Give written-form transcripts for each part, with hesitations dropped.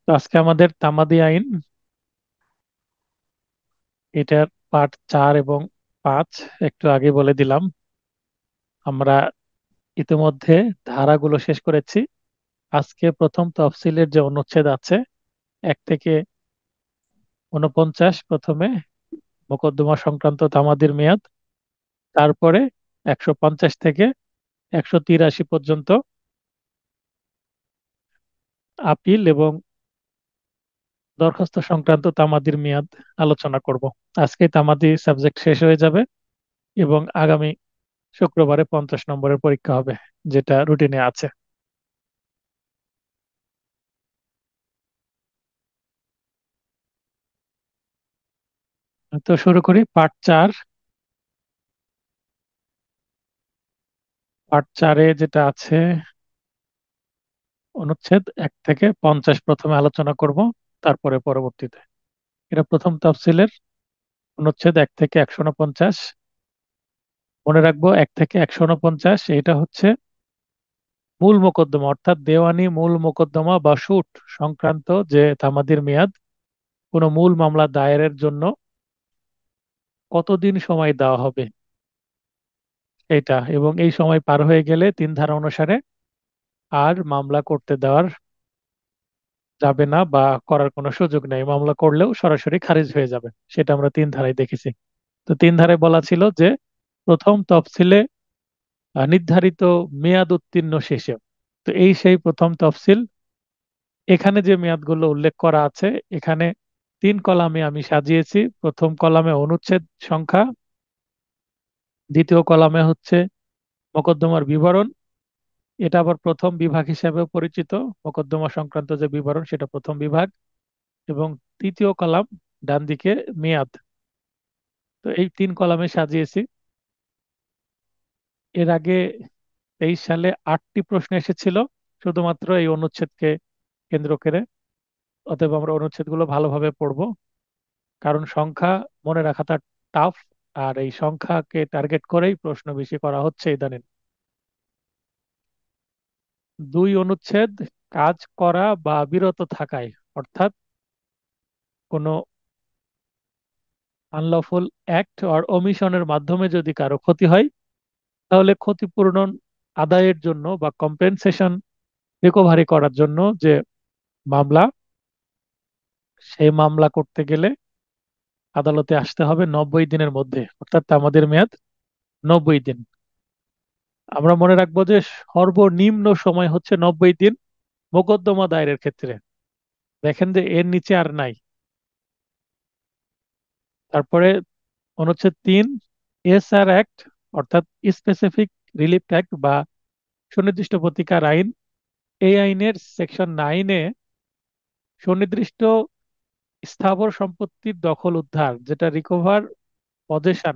তো আজকে আমাদের তামাদি আইন, এটার পার্ট 4 এবং 5 একটু আগে বলে দিলাম। আমরা ইতিমধ্যে ধারাগুলো শেষ করেছি। আজকে প্রথম তফসিলের যে অনুচ্ছেদ আছে 1 থেকে 49, প্রথমে মোকদ্দমা সংক্রান্ত তামাদির মেয়াদ, তারপরে 150 থেকে 183 পর্যন্ত আপিল এবং দরখাস্ত সংক্রান্ত তামাদির মেয়াদ আলোচনা করব। আজকে তামাদি সাবজেক্ট শেষ হয়ে যাবে এবং আগামী শুক্রবারে 50 নম্বরের পরীক্ষা হবে, যেটা রুটিনে আছে। তো শুরু করি পার্ট 4। পার্ট 4-এ যেটা আছে, অনুচ্ছেদ 1 থেকে 50 প্রথমে আলোচনা করব, তারপরে পরবর্তীতে। এটা প্রথম তফসিলের অনুচ্ছেদ 1 থেকে 149। মনে রাখবো, 1 থেকে 149 এটা হচ্ছে মূল মোকদ্দমা, অর্থাৎ দেওয়ানি মূল মোকদ্দমা বা শুট সংক্রান্ত যে তামাদির মেয়াদ। কোনো মূল মামলা দায়েরের জন্য কতদিন সময় দেওয়া হবে এটা, এবং এই সময় পার হয়ে গেলে 3 ধারা অনুসারে আর মামলা করতে দেওয়ার যাবে না বা করার কোনো সুযোগ নেই। মামলা করলেও সরাসরি খারিজ হয়ে যাবে। সেটা আমরা 3 ধারায় দেখেছি। তো 3 ধারায় বলা ছিল যে প্রথম তফসিলে নির্ধারিত মেয়াদ উত্তীর্ণ শেষে। তো এই সেই প্রথম তফসিল। এখানে যে মেয়াদগুলো উল্লেখ করা আছে, এখানে 3 কলামে আমি সাজিয়েছি। প্রথম কলামে অনুচ্ছেদ সংখ্যা, দ্বিতীয় কলামে হচ্ছে মোকদ্দমার বিবরণ, এটা আবার প্রথম বিভাগ হিসেবে পরিচিত। মোকদ্দমা সংক্রান্ত যে বিবরণ, সেটা প্রথম বিভাগ। এবং তৃতীয় কলাম ডান দিকে মেয়াদ। তো এই 3 কলামে সাজিয়েছি। এর আগে 23 সালে 8টি প্রশ্ন এসেছিল শুধুমাত্র এই অনুচ্ছেদকে কেন্দ্র করে। অতএব আমরা অনুচ্ছেদগুলো ভালোভাবে পড়বো, কারণ সংখ্যা মনে রাখাটা টাফ। আর এই সংখ্যাকে টার্গেট করেই প্রশ্ন বেশি করা হচ্ছে ইদানিং। 2 অনুচ্ছেদ কাজ করা বা বিরত থাকায়, অর্থাৎ কোনো আনলফুল অ্যাক্ট অর ওমিশনের মাধ্যমে যদি কারো ক্ষতি হয়, তাহলে ক্ষতিপূরণ আদায়ের জন্য বা কম্পেনসেশন রিকভারি করার জন্য যে মামলা, সেই মামলা করতে গেলে আদালতে আসতে হবে 90 দিনের মধ্যে, অর্থাৎ আমাদের মেয়াদ 90 দিন। আমরা মনে রাখবো যে সর্বনিম্ন সময় হচ্ছে 90 দিন মোকদ্দমা দায়েরের ক্ষেত্রে। দেখেন যে এর নিচে আর নাই। তারপরে অনুচ্ছেদ 3, এসআর অ্যাক্ট, অর্থাৎ স্পেসিফিক রিলিফ অ্যাক্ট বা সুনির্দিষ্ট প্রতিকার আইন। এই আইনের সেকশন 9-এ সুনির্দিষ্ট স্থাবর সম্পত্তির দখল উদ্ধার, যেটা রিকভার পজেশন,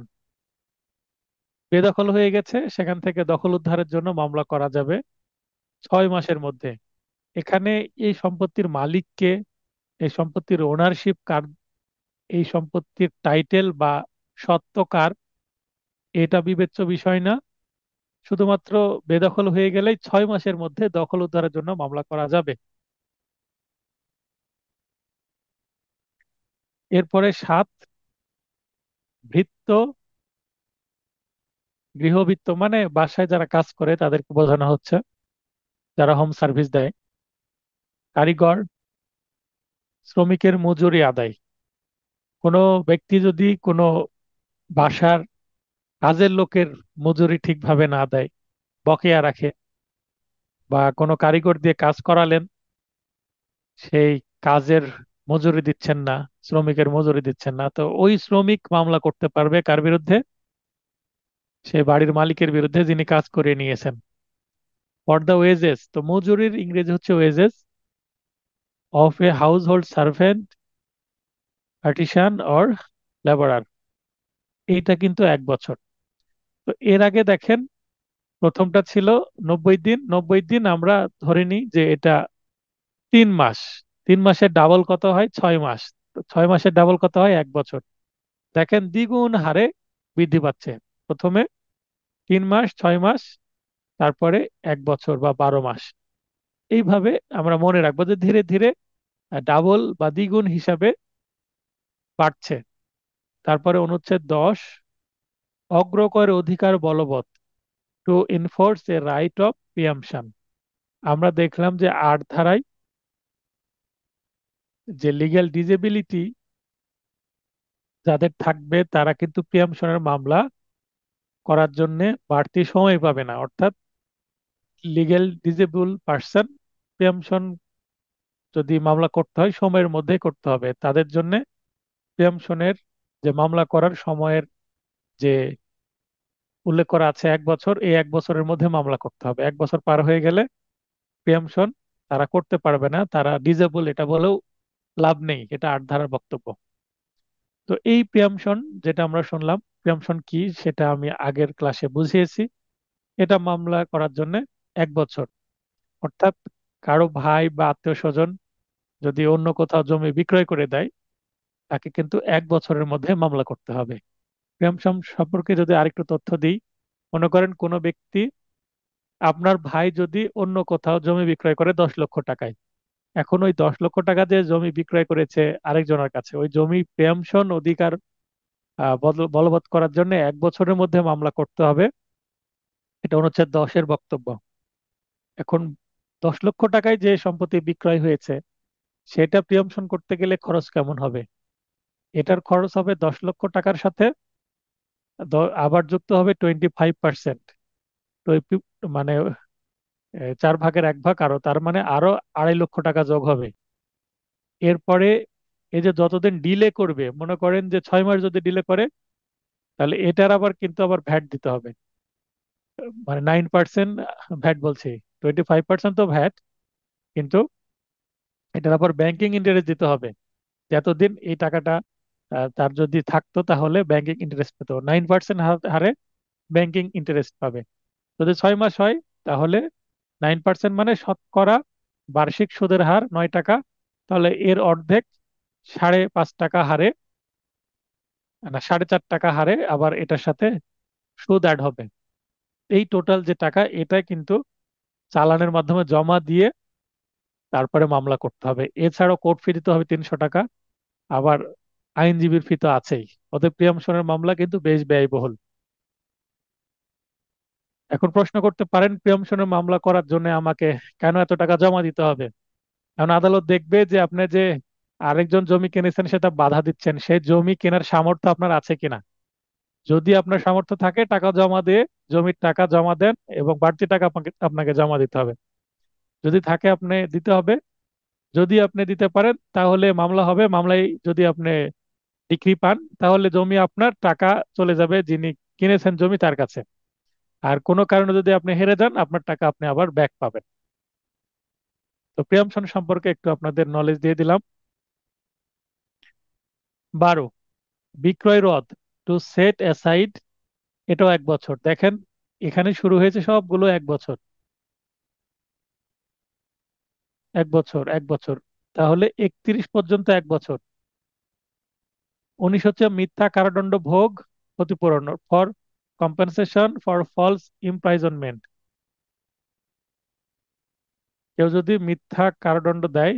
বেদখল হয়ে গেছে, সেখান থেকে দখল উদ্ধারের জন্য মামলা করা যাবে 6 মাসের মধ্যে। এখানে এই সম্পত্তির মালিককে, এই সম্পত্তির ওনারশিপ কার, এই সম্পত্তির টাইটেল বা স্বত্ব কার, এটা বিবেচ্য বিষয় না। শুধুমাত্র বেদখল হয়ে গেলেই 6 মাসের মধ্যে দখল উদ্ধারের জন্য মামলা করা যাবে। এরপরে 7, ভৃত্য। গৃহভৃত্য মানে বাসায় যারা কাজ করে তাদেরকে বোঝানো হচ্ছে, যারা হোম সার্ভিস দেয়। কারিগর, শ্রমিকের মজুরি আদায়। কোনো ব্যক্তি যদি কোনো বাসার কাজের লোকের মজুরি ঠিকভাবে না দেয়, বকেয়া রাখে, বা কোনো কারিগর দিয়ে কাজ করালেন, সেই কাজের মজুরি দিচ্ছেন না, শ্রমিকের মজুরি দিচ্ছেন না, তো ওই শ্রমিক মামলা করতে পারবে কার বিরুদ্ধে? সেই বাড়ির মালিকের বিরুদ্ধে, যিনি কাজ করে নিয়েছেন। ফর দ্য ওয়েজেস, তো মজুরির ইংরেজি হচ্ছে wages, of a household servant, artisan or labourer. এইটা কিন্তু 1 বছর। তো এর আগে দেখেন, প্রথমটা ছিল 90 দিন। 90 দিন আমরা ধরে নিই যে এটা 3 মাস। 3 মাসের ডাবল কত হয়? 6 মাস। তো 6 মাসের ডাবল কত হয়? 1 বছর। দেখেন দ্বিগুণ হারে বৃদ্ধি পাচ্ছে। প্রথমে 3 মাস, 6 মাস, তারপরে 1 বছর বা 12 মাস। এইভাবে আমরা মনে রাখবো যে ধীরে ধীরে ডাবল বা দ্বিগুণ হিসাবে বাড়ছে। তারপরে অনুচ্ছেদ 10, অগ্রকর অধিকার বলবৎ, to enforce a right of preemption. আমরা দেখলাম যে 8 ধারায় যে লিগ্যাল ডিজেবিলিটি যাদের থাকবে তারা কিন্তু প্রিয়াম্পশনের মামলা করার জন্য বাড়তি সময় পাবে না, অর্থাৎ লিগ্যাল ডিজেবল পার্সন প্রিয়াম্পশন যদি মামলা করতে হয় সময়ের মধ্যে করতে হবে। তাদের জন্য প্রিয়াম্পশনের যে মামলা করার সময়ের যে উল্লেখ করা আছে 1 বছর, এই 1 বছরের মধ্যে মামলা করতে হবে। 1 বছর পার হয়ে গেলে প্রিয়াম্পশন তারা করতে পারবে না, তারা ডিজেবল, এটা বলেও লাভ নেই। এটা 8 ধারার বক্তব্য। তো এই প্রিয়াম্পশন যেটা আমরা শুনলাম, প্রিয়াম্পশন কি সেটা আমি আগের ক্লাসে বুঝিয়েছি। এটা মামলা করার জন্য 1 বছর, অর্থাৎ কারো ভাই বা আত্মীয় স্বজন যদি অন্য কোথাও জমি বিক্রয় করে দেয়, তাকে কিন্তু 1 বছরের মধ্যে মামলা করতে হবে। প্রিয়াম্পশন সম্পর্কে যদি আরেকটু তথ্য দিই, মনে করেন কোনো ব্যক্তি, আপনার ভাই যদি অন্য কোথাও জমি বিক্রয় করে 10 লক্ষ টাকায়, এখন ওই 10 লক্ষ টাকা যে জমি বিক্রয় করেছে আরেকজনের কাছে, ওই জমি প্রিয়াম্পশন অধিকার বলবৎ করার জন্য 1 বছরের মধ্যে মামলা করতে হবে। এটা অনুচ্ছেদ 10-এর বক্তব্য। এখন 10 লক্ষ টাকায় যে সম্পত্তি বিক্রয় হয়েছে সেটা প্রিয়াম্পশন করতে গেলে খরচ কেমন হবে? এটার খরচ হবে 10 লক্ষ টাকার সাথে আবার যুক্ত হবে 25%। তো মানে 4 ভাগের 1 ভাগ, আরো তার মানে আরো 2.5 লক্ষ টাকা যোগ হবে। এরপরে এই যে যতদিন ডিলে করবে, মনে করেন যে 6 মাস যদি ডিলে করে, তাহলে এটার আবার কিন্তু আবার ভ্যাট দিতে হবে। মানে 9% ভ্যাট বলছি, 25% তো ভ্যাট, কিন্তু এটার আবার ব্যাংকিং ইন্টারেস্ট দিতে হবে। যতদিন এই টাকাটা তার যদি থাকতো তাহলে ব্যাংকিং ইন্টারেস্ট পেত, 9% হারে ব্যাংকিং ইন্টারেস্ট পাবে। যদি 6 মাস হয় তাহলে 9% মানে শতকরা বার্ষিক সুদের হার 9 টাকা। তাহলে এর অর্ধেক 5.5 টাকা হারে, না 4.5 টাকা হারে আবার এটার সাথে সুদ অ্যাড হবে। এই টোটাল যে টাকা, এটা কিন্তু চালানের মাধ্যমে জমা দিয়ে তারপরে মামলা করতে হবে। এছাড়াও কোর্ট ফি দিতে হবে 300 টাকা, আবার আইনজীবীর ফি তো আছেই। অতএব প্রিয়াম্পশনের মামলা কিন্তু বেশ ব্যয়বহুল। এখন প্রশ্ন করতে পারেন, প্রিয়াম্পশনের মামলা করার জন্য আমাকে কেন এত টাকা জমা দিতে হবে? কারণ আদালত দেখবে যে আপনি যে আরেকজন জমি কিনেছেন সেটা বাধা দিচ্ছেন, সেই জমি কেনার সামর্থ্য আপনার আছে কিনা। যদি আপনার সামর্থ্য থাকে, টাকা জমা দিয়ে জমির টাকা জমা দেন এবং বাড়তি টাকা আপনাকে আপনাকে জমা দিতে হবে। যদি থাকে আপনি দিতে হবে। যদি আপনি দিতে পারেন তাহলে মামলা হবে। মামলায় যদি আপনি ডিক্রি পান তাহলে জমি আপনার, টাকা চলে যাবে যিনি কিনেছেন জমি তার কাছে। আর কোনো কারণে যদি আপনি হেরে যান, আপনার টাকা আপনি আবার ব্যাক পাবেন। তো প্রিয়াম্পশন সম্পর্কে একটু আপনাদের নলেজ দিয়ে দিলাম। 12, বিক্রয় রোধ, টু সেট অ্যাসাইড, এটাও 1 বছর। দেখেন এখানে শুরু হয়েছে সবগুলো 1 বছর, 1 বছর, 1 বছর। তাহলে 31 পর্যন্ত 1 বছর। 19 হচ্ছে মিথ্যা কারাদণ্ড ভোগ, ক্ষতিপূরণ, ফর কম্পেনসেশন ফর ফলস ইমপ্রাইজনমেন্ট। কেউ যদি মিথ্যা কারাদণ্ড দেয়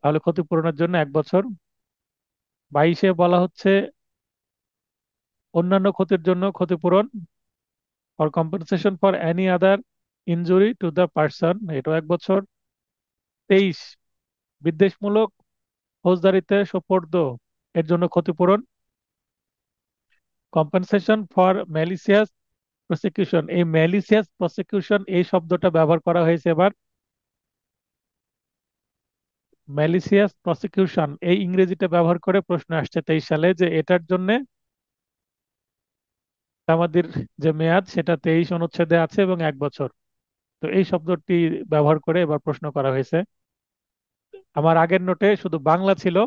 তাহলে ক্ষতিপূরণের জন্য 1 বছর। 22-এ বলা হচ্ছে অন্যান্য ক্ষতির জন্য ক্ষতিপূরণ, for compensation for any other injury to the person, এটাও 1 বছর। 23, বিদ্বেষমূলক ফৌজদারিতে সোপর্দ, এর জন্য ক্ষতিপূরণ, কম্পেনসেশন ফর ম্যালিসিয়াস প্রসিকিউশন। এই ম্যালিসিয়াস প্রসিকিউশন এই শব্দটা ব্যবহার করা হয়েছে এবার। ম্যালিসিয়াস প্রসিকিউশন এই ইংরেজিটা ব্যবহার করে প্রশ্ন আসছে 23 সালে, যে এটার জন্য আমাদের যে মেয়াদ সেটা 23 অনুচ্ছেদে আছে এবং 1 বছর। তো এই শব্দটি ব্যবহার করে এবার প্রশ্ন করা হয়েছে। আমার আগের নোটে শুধু বাংলা ছিল,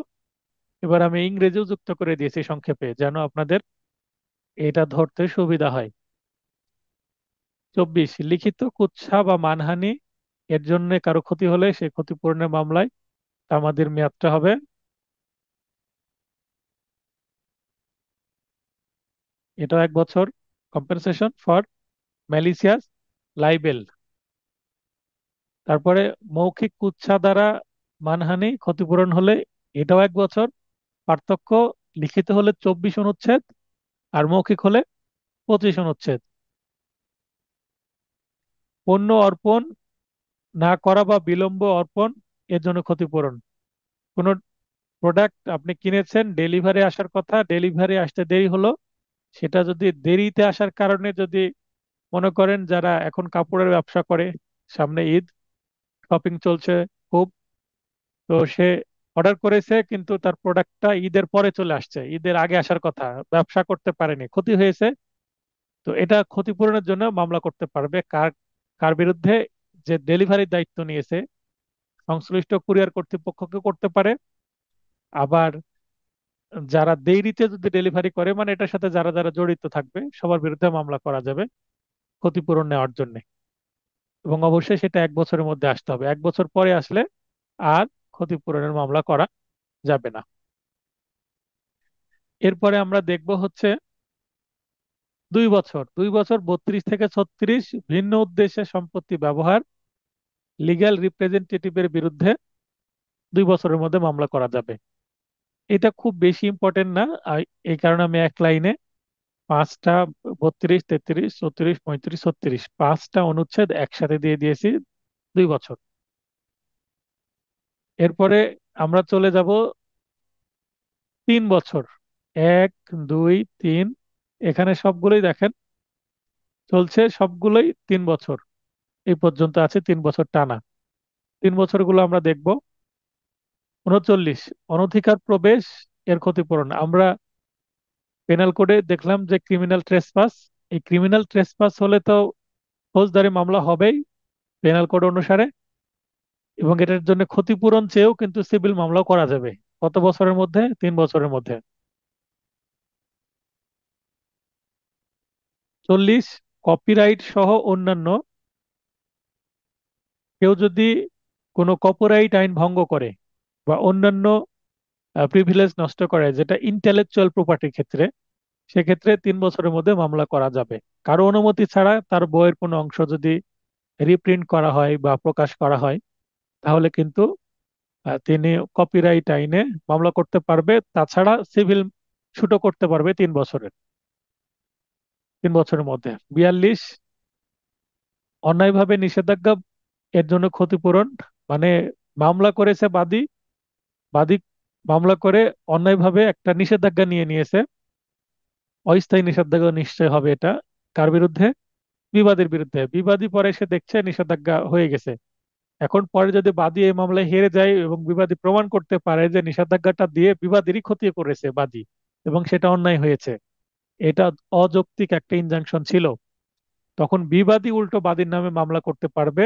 এবার আমি ইংরেজিও যুক্ত করে দিয়েছি সংক্ষেপে, যেন আপনাদের এটা ধরতে সুবিধা হয়। 24, লিখিত কুৎসা বা মানহানি, এর জন্য কারো ক্ষতি হলে সেই ক্ষতিপূরণের মামলায় আমাদের মেয়াদটা হবে, এটাও 1 বছর। কম্পেনসেশন ফর ম্যালিসিয়াস লাইবেল, তারপরে মৌখিক কুৎসা দ্বারা মানহানি ক্ষতিপূরণ হলে এটাও 1 বছর। পার্থক্য, লিখিত হলে 24 অনুচ্ছেদ আর মৌখিক হলে 25 অনুচ্ছেদ। পণ্য অর্পণ না করা বা বিলম্ব অর্পণ এর জন্য ক্ষতিপূরণ। কোনো প্রোডাক্ট আপনি কিনেছেন, ডেলিভারি আসার কথা, ডেলিভারি আসতে দেরি হলো, সেটা যদি দেরিতে আসার কারণে যদি মনে করেন যারা এখন কাপড়ের ব্যবসা করে, সামনে ঈদ, শপিং চলছে খুব, তো সে অর্ডার করেছে কিন্তু তার প্রোডাক্টটা ঈদের পরে চলে আসছে, ঈদের আগে আসার কথা, ব্যবসা করতে পারেনি, ক্ষতি হয়েছে। তো এটা ক্ষতিপূরণের জন্য মামলা করতে পারবে কার কার বিরুদ্ধে? যে ডেলিভারির দায়িত্ব নিয়েছে, সংশ্লিষ্ট কুরিয়ার কর্তৃপক্ষকে করতে পারে। আবার যারা দেরিতে যদি ডেলিভারি করে, মানে এটার সাথে যারা যারা জড়িত থাকবে সবার বিরুদ্ধে মামলা করা যাবে ক্ষতিপূরণ নেওয়ার জন্য। এবং অবশ্যই সেটা 1 বছরের মধ্যে আসতে হবে, 1 বছর পরে আসলে আর ক্ষতিপূরণের মামলা করা যাবে না। এরপরে আমরা দেখব হচ্ছে 2 বছর। 2 বছর 32 থেকে 36, ভিন্ন উদ্দেশ্যে সম্পত্তি ব্যবহার, লিগ্যাল রিপ্রেজেন্টেটিভের বিরুদ্ধে 2 বছরের মধ্যে মামলা করা যাবে। এটা খুব বেশি ইম্পর্টেন্ট না, এই কারণে আমি এক লাইনে পাঁচটা, 32, 33, 34, 35, 36, পাঁচটা অনুচ্ছেদ একসাথে দিয়ে দিয়েছি 2 বছর। এরপরে আমরা চলে যাব 3 বছর। 1, 2, 3, এখানে সবগুলোই দেখেন চলছে, সবগুলোই 3 বছর, এই পর্যন্ত আছে 3 বছর টানা। 3 বছরগুলো আমরা দেখব। 39, অনধিকার প্রবেশ এর ক্ষতিপূরণ। আমরা পেনাল কোডে দেখলাম যে ক্রিমিনাল ট্রেসপাস, এই ক্রিমিনাল ট্রেসপাস হলে তো ফৌজদারি মামলা হবেই পেনাল কোড অনুসারে, এবং এটার জন্য ক্ষতিপূরণ চেয়েও কিন্তু সিভিল মামলাও করা যাবে। কত বছরের মধ্যে? 3 বছরের মধ্যে। 40, কপিরাইট সহ অন্যান্য, কেউ যদি কোনো কপিরাইট আইন ভঙ্গ করে বা অন্যান্য প্রিভিলেজ নষ্ট করে, যেটা ইন্টেলেকচুয়াল প্রপার্টির ক্ষেত্রে, সেক্ষেত্রে 3 বছরের মধ্যে মামলা করা যাবে। কারো অনুমতি ছাড়া তার বইয়ের কোনো অংশ যদি রিপ্রিন্ট করা হয় বা প্রকাশ করা হয়, তাহলে কিন্তু তিনি কপিরাইট আইনে মামলা করতে পারবে। তাছাড়া সিভিল শুটও করতে পারবে 3 বছরের মধ্যে। 42, অন্যায়ভাবে নিষেধাজ্ঞা এর জন্য ক্ষতিপূরণ, মানে মামলা করেছে বাদী, বাদী মামলা করে অন্যায়ভাবে একটা নিষেধাজ্ঞা নিয়ে নিয়েছে, অস্থায়ী নিষেধাজ্ঞা নিশ্চয় হবে এটা। কার বিরুদ্ধে? বিবাদীর বিরুদ্ধে। বিবাদী পরে এসে দেখছে নিষেধাজ্ঞা হয়ে গেছে, এখন পরে যদি বাদী এই মামলায় হেরে যায় এবং বিবাদী প্রমাণ করতে পারে যে নিষেধাজ্ঞাটা দিয়ে বিবাদীরই ক্ষতি করেছে বাদী এবং সেটা অন্যায় হয়েছে, এটা অযৌক্তিক একটা ইনজাংশন ছিল, তখন বিবাদী উল্টো বাদীর নামে মামলা করতে পারবে।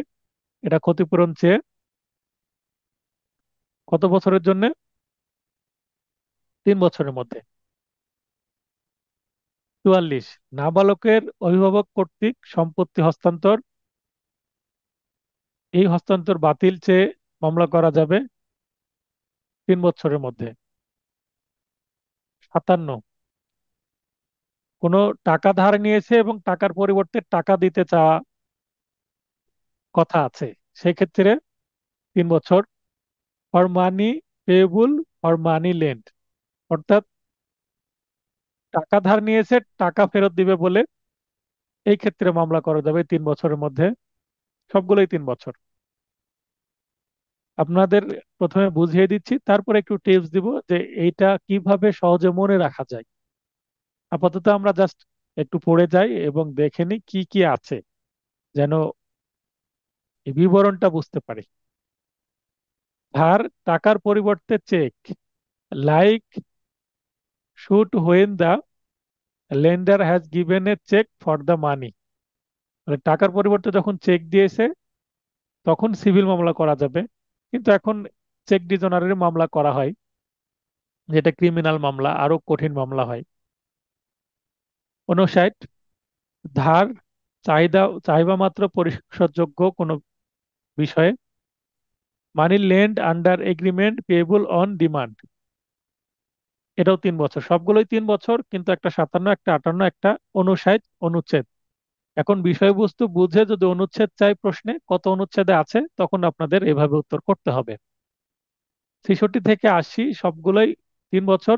এটা ক্ষতিপূরণ চেয়ে কত বছরের জন্য? 3 বছরের মধ্যে। 44, নাবালকের অভিভাবক কর্তৃক সম্পত্তি হস্তান্তর, এই হস্তান্তর বাতিল চেয়ে মামলা করা যাবে 3 বছরের মধ্যে। 57, কোনো টাকা ধার নিয়েছে এবং টাকার পরিবর্তে টাকা দিতে চাওয়া কথা আছে, সেক্ষেত্রে 3 বছর। For money payable, for money lend, অর্থাৎ টাকা ধার নিয়েছে, টাকা ফেরত দিবে বলে এই ক্ষেত্রে মামলা করা যাবে 3 বছরের মধ্যে। সবগুলোই 3 বছর। আপনাদের প্রথমে বুঝিয়ে দিচ্ছি, তারপরে একটু টিপস দিব যে এইটা কিভাবে সহজে মনে রাখা যায়। আপাতত আমরা জাস্ট একটু পড়ে যাই এবং দেখে নিই কি কি আছে, যেন এই বিবরণটা বুঝতে পারি। ধার, টাকার পরিবর্তে cheque, like should when the lender has given a cheque for the money, টাকার পরিবর্তে যখন চেক দিয়েছে তখন সিভিল মামলা করা যাবে, কিন্তু এখন চেক ডিজনারের মামলা করা হয়, যেটা ক্রিমিনাল মামলা, আরো কঠিন মামলা হয়। 59, ধার, চাহিদা মাত্র পরিশোধযোগ্য কোনো বিষয়ে, money lend under agreement payable on demand, এটাও 3 বছর। সবগুলোই 3 বছর, কিন্তু একটা 57, একটা 58, একটা 59 অনুচ্ছেদ এখন বিষয়বস্তু বুঝে যদি অনুচ্ছেদ চাই প্রশ্নে কত অনুচ্ছেদে আছে, তখন আপনাদের এভাবে উত্তর করতে হবে। 66 থেকে 80 সবগুলোই 3 বছর।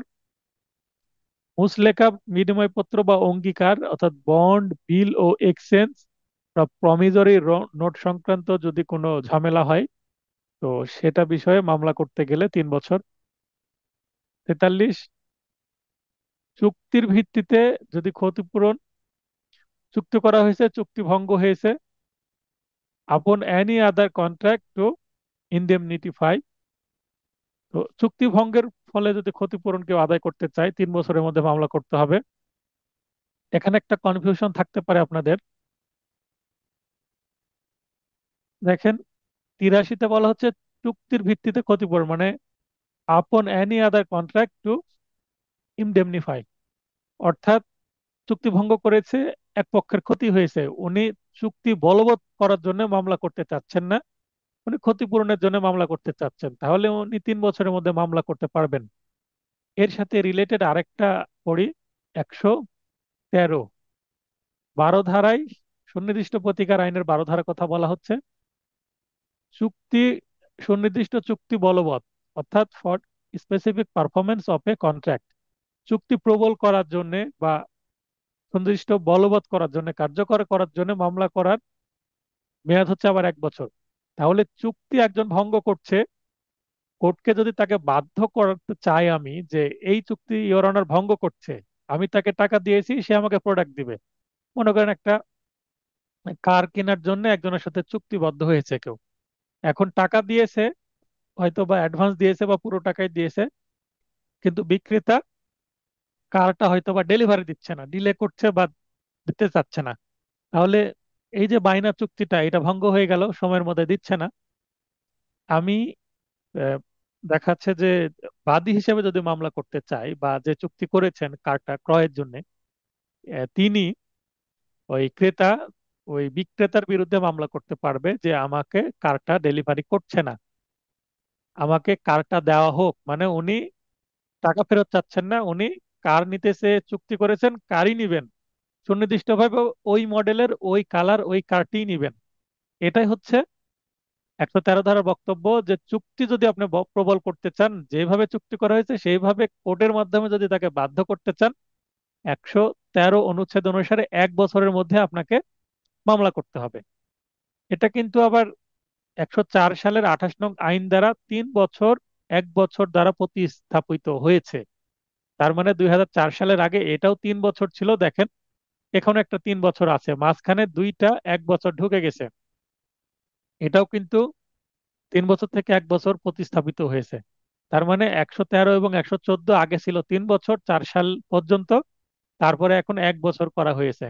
মুচলেকা বিনিময়পত্র বা অঙ্গীকার অর্থাৎ বন্ড, বিল ও এক্সচেঞ্জ বা প্রমিজরি নোট সংক্রান্ত যদি কোনো ঝামেলা হয়, তো সেটা বিষয়ে মামলা করতে গেলে 3 বছর। 43, চুক্তির ভিত্তিতে যদি ক্ষতিপূরণ, চুক্তি করা হয়েছে, চুক্তি ভঙ্গ হয়েছে, আপন এনি আদার কন্ট্রাক্ট টু ইনডেমনিটিফাই। তো চুক্তি ভঙ্গের ফলে যদি ক্ষতিপূরণ কেউ আদায় করতে চায়, 3 বছরের মধ্যে মামলা করতে হবে। এখানে একটা কনফিউশন থাকতে পারে আপনাদের। দেখেন, 83-তে বলা হচ্ছে চুক্তির ভিত্তিতে ক্ষতিপূরণ, মানে আপন এনি আদার কন্ট্রাক্ট টু ইনডেমনিফাই। অর্থাৎ চুক্তি ভঙ্গ করেছে, এক পক্ষের ক্ষতি হয়েছে, উনি চুক্তি বলবৎ করার জন্য মামলা করতে চাচ্ছেন না, উনি ক্ষতিপূরণের জন্য মামলা করতে চাচ্ছেন, তাহলে উনি 3 বছরের মধ্যে মামলা করতে পারবেন। এর সাথে রিলেটেড আরেকটা পড়ি, 113, 12 ধারায়, সুনির্দিষ্ট প্রতিকার আইনের 12 ধারা কথা বলা হচ্ছে। চুক্তি, সুনির্দিষ্ট চুক্তি বলবৎ, অর্থাৎ for specific performance of a contract. চুক্তি প্রবল করার জন্য বা সুনির্দিষ্ট বলবৎ করার জন্য, কার্যকর করার জন্য মামলা করার মেয়াদ হচ্ছে আবার 1 বছর। তাহলে চুক্তি একজন ভঙ্গ করছে, কোর্টকে যদি তাকে বাধ্য করতে চাই আমি যে এই চুক্তি ইওর অনার ভঙ্গ করছে, আমি তাকে টাকা দিয়েছি, সে আমাকে প্রোডাক্ট দিবে। মনে করেন একটা কার কেনার জন্য একজনের সাথে চুক্তিবদ্ধ হয়েছে কেউ, এখন টাকা দিয়েছে, হয়তো বা অ্যাডভান্স দিয়েছে বা পুরো টাকাই দিয়েছে, কিন্তু বিক্রেতা কারটা হয়তো বা ডেলিভারি দিচ্ছে না, ডিলে করছে বা দিতে চাচ্ছে না। তাহলে এই যে বাইনা চুক্তিটা, এটা ভঙ্গ হয়ে গেল, সময়ের মধ্যে দিচ্ছে না। আমি আহ, দেখাচ্ছে যে বাদী হিসেবে যদি মামলা করতে চাই, বা যে চুক্তি করেছেন কারটা ক্রয়ের জন্য, তিনি, ওই ক্রেতা, ওই বিক্রেতার বিরুদ্ধে মামলা করতে পারবে যে আমাকে কারটা ডেলিভারি করছে না, আমাকে কারটা দেওয়া হোক। মানে উনি টাকা ফেরত চাচ্ছেন না, উনি কার নিতে সে চুক্তি করেছেন, কারই নিবেন, সুনির্দিষ্টভাবে ওই মডেলের, ওই কালার, ওই কারটি নিবেন। এটাই হচ্ছে 113 ধারার বক্তব্য, যে চুক্তি যদি আপনি প্রবল করতে চান, যেভাবে চুক্তি করা হয়েছে সেইভাবে কোর্টের মাধ্যমে যদি তাকে বাধ্য করতে চান, 113 অনুচ্ছেদ অনুসারে 1 বছরের মধ্যে আপনাকে মামলা করতে হবে। এটা কিন্তু আবার 104 সালের 28 নং আইন দ্বারা 3 বছর, 1 বছর দ্বারা প্রতিস্থাপিত হয়েছে। তার মানে 2004 সালের আগে এটাও 3 বছর ছিল, দেখেন এখন একটা 3 বছর আছে, মাঝখানে দুইটা 1 বছর ঢুকে গেছে। এটাও কিন্তু 3 বছর থেকে 1 বছর প্রতিস্থাপিত হয়েছে। তার মানে 113 এবং 114 আগে ছিল 3 বছর, 4 সাল পর্যন্ত, তারপরে এখন 1 বছর করা হয়েছে।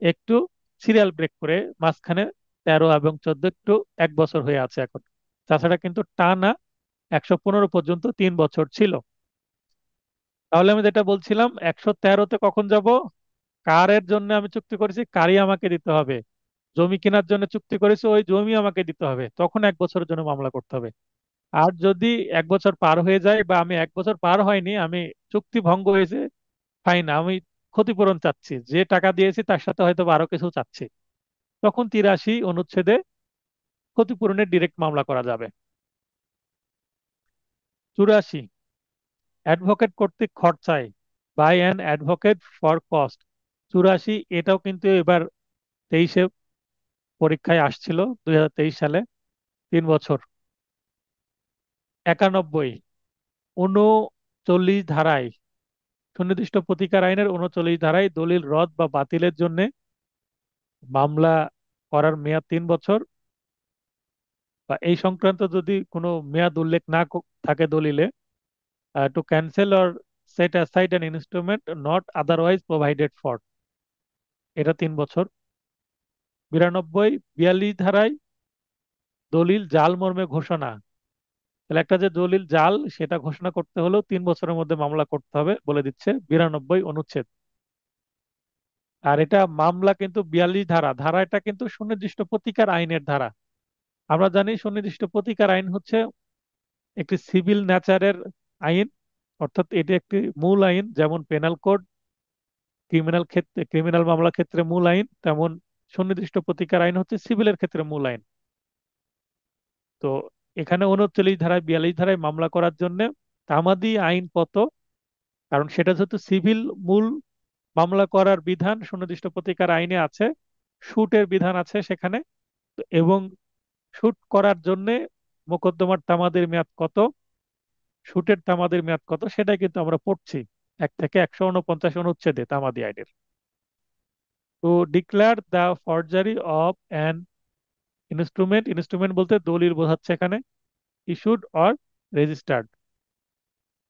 একটু সিরিয়াল ব্রেক করে মাঝখানে 13 এবং 14 একটু 1 বছর হয়ে আছে এখন। তাছাড়া কিন্তু টানা 115 পর্যন্ত 3 বছর ছিল। তাহলে আমি যেটা বলছিলাম, 113-তে কখন যাব? কারের জন্য আমি চুক্তি করেছি, কারই আমাকে দিতে হবে। জমি কেনার জন্য চুক্তি করেছি, ওই জমি আমাকে দিতে হবে, তখন 1 বছরের জন্য মামলা করতে হবে। আর যদি 1 বছর পার হয়ে যায়, বা আমি 1 বছর পার হয়নি, আমি চুক্তি ভঙ্গ হয়েছে, ফাইন, আমি ক্ষতিপূরণ চাচ্ছি, যে টাকা দিয়েছি তার সাথে হয়তো বা আরো কিছু চাচ্ছি, তখন 83 অনুচ্ছেদে ক্ষতিপূরণের ডিরেক্ট মামলা করা যাবে। 84, অ্যাডভোকেট কর্তৃক খরচায়, by an advocate for cost. 84, এটাও কিন্তু এবার 23-এ পরীক্ষায় আসছিল, 2023 সালে, 3 বছর। 91, 39 ধারায়, সুনির্দিষ্ট প্রতিকার আইনের 39 ধারায় দলিল রদ বা বাতিলের জন্য মামলা করার মেয়াদ 3 বছর, বা এই সংক্রান্ত যদি কোনো মেয়াদ উল্লেখ না থাকে দলিলে, to cancel or set aside an instrument not otherwise provided for, এটা 3 বছর। 92, 42 ধারায় দলিল জাল মর্মে ঘোষণা, তাহলে একটা যে দলিল জাল সেটা ঘোষণা করতে হলেও 3 বছরের মধ্যে মামলা করতে হবে বলে দিচ্ছে 92 অনুচ্ছেদ। আর এটা মামলা কিন্তু 42 ধারা, এটা কিন্তু সুনির্দিষ্ট প্রতিকার আইনের ধারা। আমরা জানি সুনির্দিষ্ট প্রতিকার আইন হচ্ছে একটি সিভিল ন্যাচারের আইন, অর্থাৎ এটি একটি মূল আইন, যেমন পেনাল কোড ক্রিমিনাল ক্ষেত্রে, ক্রিমিনাল মামলার ক্ষেত্রে মূল আইন, তেমন সুনির্দিষ্ট প্রতিকার আইন হচ্ছে সিভিলের ক্ষেত্রে মূল আইন। তো এখানে 39 ধারায় 42 ধারায় মামলা করার জন্য তামাদি আইন কত, কারণ সেটা যেহেতু সিভিল মূল মামলা করার বিধান সুনির্দিষ্ট প্রতিকার আইনে আছে, শুটের বিধান আছে সেখানে। এবং শুট করার জন্য মোকদ্দমার তামাদির মেয়াদ কত, শুটের তামাদির মেয়াদ কত, সেটা কিন্তু আমরা পড়ছি 1 থেকে 149 অনুচ্ছেদে তামাদি আইনের। Two declare the forgery of an instrument, instrument বলতে দলিল বোঝাচ্ছে এখানে, ইস্যুড অর রেজিস্টার্ড,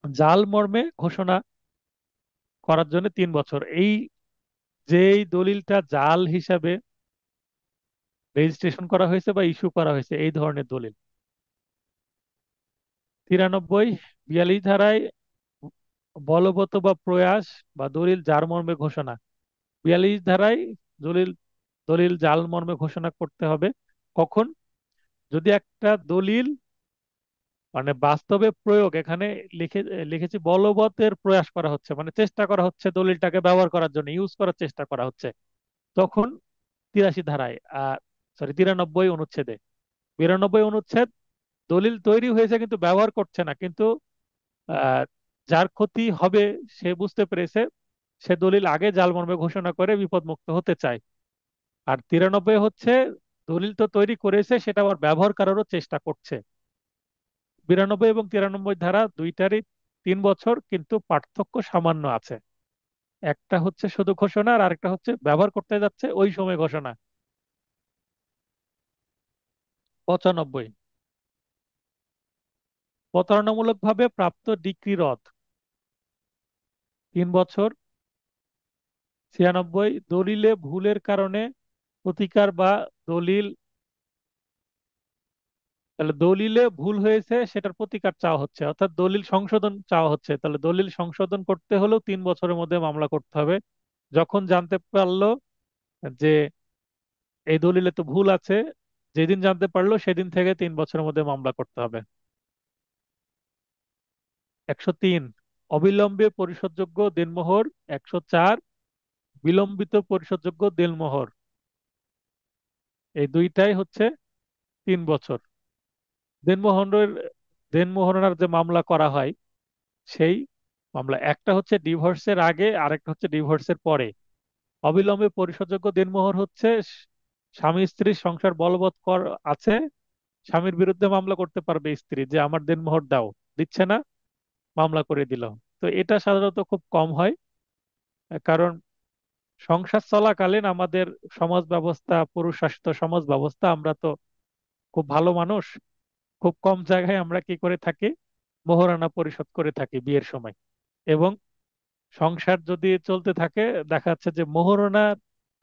জাল মর্মে ঘোষণা করার জন্য 3 বছর। এই যেই দলিলটা জাল হিসাবে রেজিস্ট্রেশন করা হয়েছে বা ইস্যু করা হয়েছে এই ধরনের দলিল। 93 42 ধারায় বলবৎ বা প্রয়াস বা দলিল যার মর্মে ঘোষণা। 42 ধারায় দলিল দলিল জাল মর্মে ঘোষণা করতে হবে কখন, যদি একটা দলিল মানে বাস্তবে প্রয়োগ, এখানে লিখে লিখেছি বলবতের প্রয়াস করা হচ্ছে, মানে চেষ্টা করা হচ্ছে দলিলটাকে ব্যবহার করার জন্য, ইউজ করার চেষ্টা করা হচ্ছে, তখন 83 ধারায়, সরি 93 অনুচ্ছেদে। 92 অনুচ্ছেদ, দলিল তৈরি হয়েছে কিন্তু ব্যবহার করছে না, কিন্তু আহ, যার ক্ষতি হবে সে বুঝতে পেরেছে, সে দলিল আগে জাল মর্মে ঘোষণা করে বিপদমুক্ত হতে চায়। আর 93 হচ্ছে দলিল তো তৈরি করেছে, সেটা আবার ব্যবহার করারও চেষ্টা করছে। 92 এবং 93 ধারা দুইটারই 3 বছর, কিন্তু পার্থক্য সামান্য আছে। একটা হচ্ছে শুধু ঘোষণা আর আরেকটা হচ্ছে ব্যবহার করতে যাচ্ছে ওই সময় ঘোষণা। 95 প্রতারণামূলক ভাবে প্রাপ্ত ডিক্রি রদ, 3 বছর। 96 দলিলে ভুলের কারণে প্রতিকার বা দলিল, তাহলে দলিলে ভুল হয়েছে সেটার প্রতিকার চাওয়া হচ্ছে, অর্থাৎ দলিল সংশোধন চাওয়া হচ্ছে, তাহলে দলিল সংশোধন করতে হলেও 3 বছরের মধ্যে মামলা করতে হবে। যখন জানতে পারলো যে এই দলিলে তো ভুল আছে, যেদিন জানতে পারলো সেদিন থেকে 3 বছরের মধ্যে মামলা করতে হবে। 103 অবিলম্বে পরিশোধযোগ্য দেনমোহর। 104 বিলম্বিত পরিশোধযোগ্য দেনমোহর। এই দুইটাই হচ্ছে 3 বছর। দেনমোহরের দেনমোহরার যে মামলা করা হয় সেই মামলা, একটা হচ্ছে ডিভোর্সের আগে আর একটা হচ্ছে ডিভোর্সের পরে। অবিলম্বে পরিশোধযোগ্য দেনমোহর হচ্ছে স্বামী স্ত্রীর সংসার বলবৎ কর আছে, স্বামীর বিরুদ্ধে মামলা করতে পারবে স্ত্রী যে আমার দেনমোহর দাও, দিচ্ছে না, মামলা করে দিল। তো এটা সাধারণত খুব কম হয়, কারণ সংসার চলাকালীন আমাদের সমাজ ব্যবস্থা, পুরুষ শাসিত সমাজ ব্যবস্থা, আমরা তো খুব ভালো মানুষ, খুব কম জায়গায় আমরা কি করে থাকি, মোহরানা পরিশোধ করে থাকি বিয়ের সময়। এবং সংসার যদি চলতে থাকে, দেখা যাচ্ছে যে মোহরানা